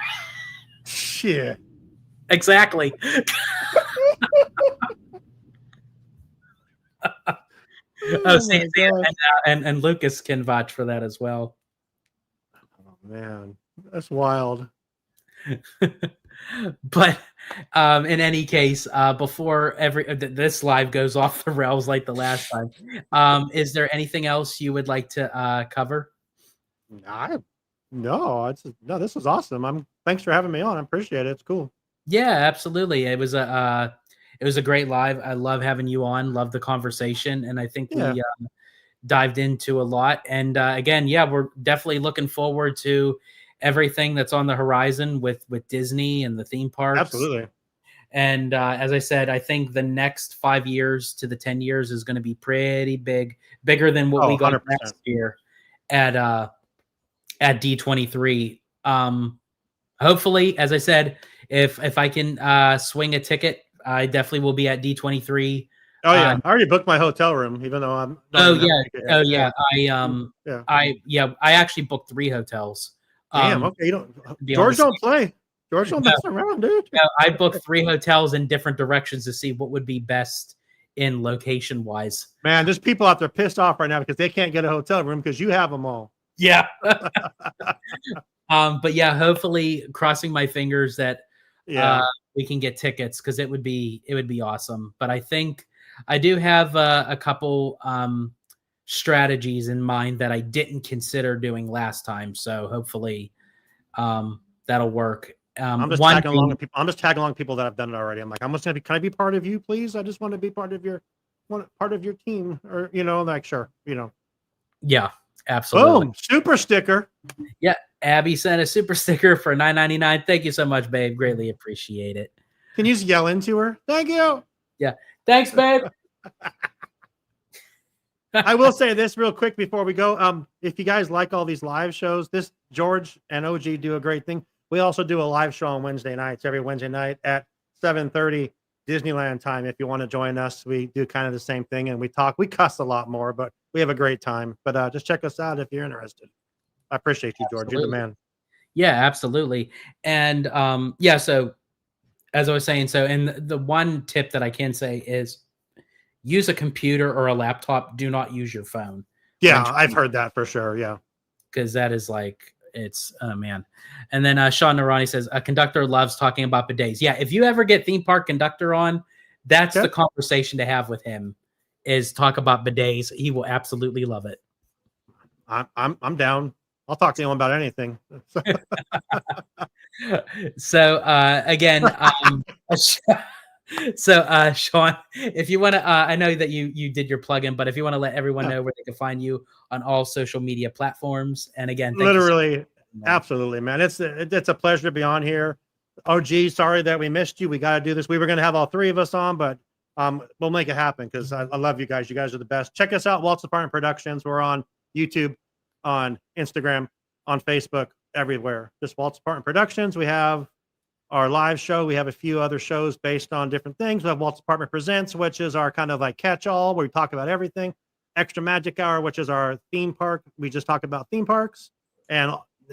Shit. Exactly. And Lucas can vouch for that as well. Oh man, that's wild. But in any case, before this live goes off the rails like the last time, is there anything else you would like to cover? No, this was awesome. Thanks for having me on. I appreciate it. It's cool. Yeah, absolutely. It was a great live. I love having you on. Love the conversation, and I think we dived into a lot. And again, we're definitely looking forward to everything that's on the horizon with Disney and the theme parks. Absolutely. And as I said, I think the next 5 years to the 10 years is going to be pretty bigger than what we got 100%. last year at D23. Hopefully, as I said, if I can swing a ticket, I definitely will be at D23. Oh yeah, I already booked my hotel room, even though I'm. I actually booked 3 hotels. Damn. Okay, you don't. George don't play. George don't mess around, dude. No, I booked 3 hotels in different directions to see what would be best in location wise. Man, there's people out there pissed off right now because they can't get a hotel room because you have them all. Yeah. But yeah, hopefully, crossing my fingers that we can get tickets because it would be awesome. But I think I do have a couple strategies in mind that I didn't consider doing last time. So hopefully that'll work. I'm just tagging along with people. I'm just tagging along people that have done it already. I'm like, I'm just gonna be. Can I be part of you, please? I just want to be part of your team, or like sure, Yeah, absolutely. Boom, super sticker. Yeah, Abby sent a super sticker for $9.99. Thank you so much, babe. Greatly appreciate it. Can you just yell into her? Thank you. Yeah. Thanks, babe. I will say this real quick before we go. If you guys like all these live shows, this George and OG do a great thing. We also do a live show on Wednesday nights, every Wednesday night at 7:30 Disneyland time. If you want to join us, we do kind of the same thing, and we cuss a lot more, but we have a great time. But just check us out if you're interested. I appreciate you, George. Absolutely. You're the man. Yeah, absolutely. And so as I was saying, and the one tip that I can say is use a computer or a laptop. Do not use your phone. Yeah, I've heard that for sure. Yeah. Because that is it's, oh man. And then Shawn Narani says, a conductor loves talking about bidets. Yeah, if you ever get theme park conductor on, that's the conversation to have with him, is talk about bidets. He will absolutely love it. I'm down. I'll talk to anyone about anything. So again, Shawn, if you want to, I know that you did your plug-in, but if you want to let everyone know where they can find you on all social media platforms, and again, thank literally, you so much. Absolutely, man. It's a pleasure to be on here. Oh, gee, sorry that we missed you. We got to do this. We were going to have all three of us on, but we'll make it happen because I love you guys. You guys are the best. Check us out, Walt's Apartment Productions. We're on YouTube, on Instagram, on Facebook, everywhere. Just Walt's Apartment Productions. We have our live show. We have a few other shows based on different things. We have Walt's Apartment Presents, which is our kind of like catch-all where we talk about everything. Extra Magic Hour, which is our theme park. We just talk about theme parks. And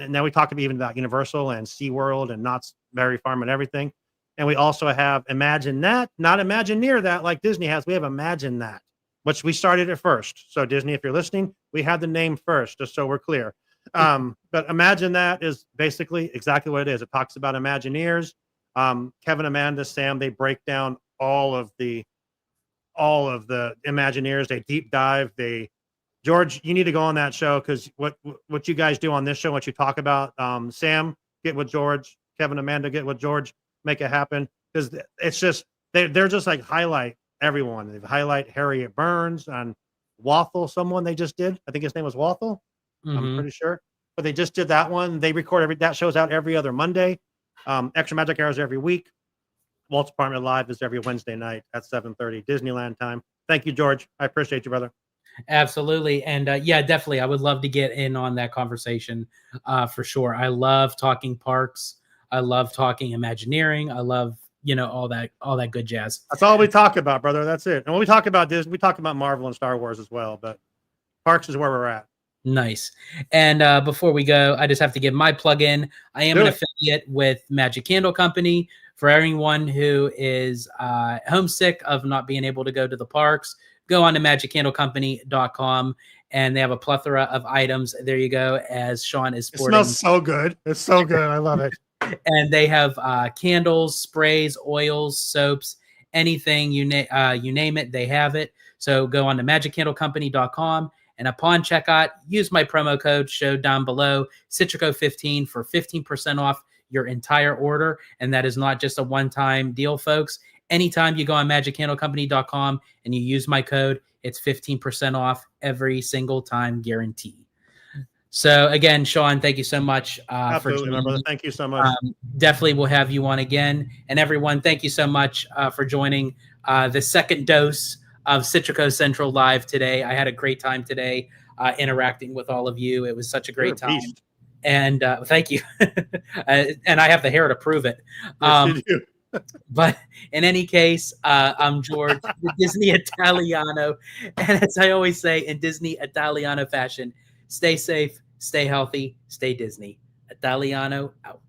now we talk even about Universal and SeaWorld and Knott's Berry Farm and everything. And we also have Imagine That, not Imagine Near That like Disney has. We have Imagine That, which we started it first. So Disney, if you're listening, we had the name first, just so we're clear. But Imagine That is basically exactly what it is. It talks about Imagineers. Kevin, Amanda, Sam, they break down all of the Imagineers. They deep dive. George, you need to go on that show because what you guys do on this show, what you talk about, Sam, get with George, Kevin, Amanda, get with George, make it happen. Because it's just, they're just like highlight everyone. They highlight Harriet Burns and Waffle, someone they just did. I think his name was Waffle. I'm pretty sure. But they just did that one. They record that shows out every other Monday. Extra Magic Hours every week. Walt's Apartment Live is every Wednesday night at 7:30 Disneyland time. Thank you, George. I appreciate you, brother. Absolutely. And yeah, definitely. I would love to get in on that conversation for sure. I love talking parks. I love talking Imagineering. I love, all that good jazz. That's all we talk about, brother. That's it. And when we talk about Disney, we talk about Marvel and Star Wars as well, but parks is where we're at. Nice. And before we go, I just have to give my plug-in. I am an affiliate with Magic Candle Company. For everyone who is homesick of not being able to go to the parks, go on to magiccandlecompany.com, and they have a plethora of items. There you go, as Shawn is sporting. It smells so good. It's so good. I love it. And they have candles, sprays, oils, soaps, anything you name it, they have it. So go on to magiccandlecompany.com. And upon checkout, use my promo code showed down below, Citrico15, for 15% off your entire order. And that is not just a one-time deal, folks. Anytime you go on magiccandlecompany.com and you use my code, it's 15% off every single time, guaranteed. So again, Shawn, thank you so much for joining. My brother. Thank you so much. Definitely we'll have you on again. And everyone, thank you so much for joining the second dose of Citrico Central Live today. I had a great time today interacting with all of you. It was such a great time. Beast. And thank you. And I have the hair to prove it. Yes, you do. But in any case, I'm George, the Disney Italiano. And as I always say, in Disney Italiano fashion, stay safe, stay healthy, stay Disney. Italiano out.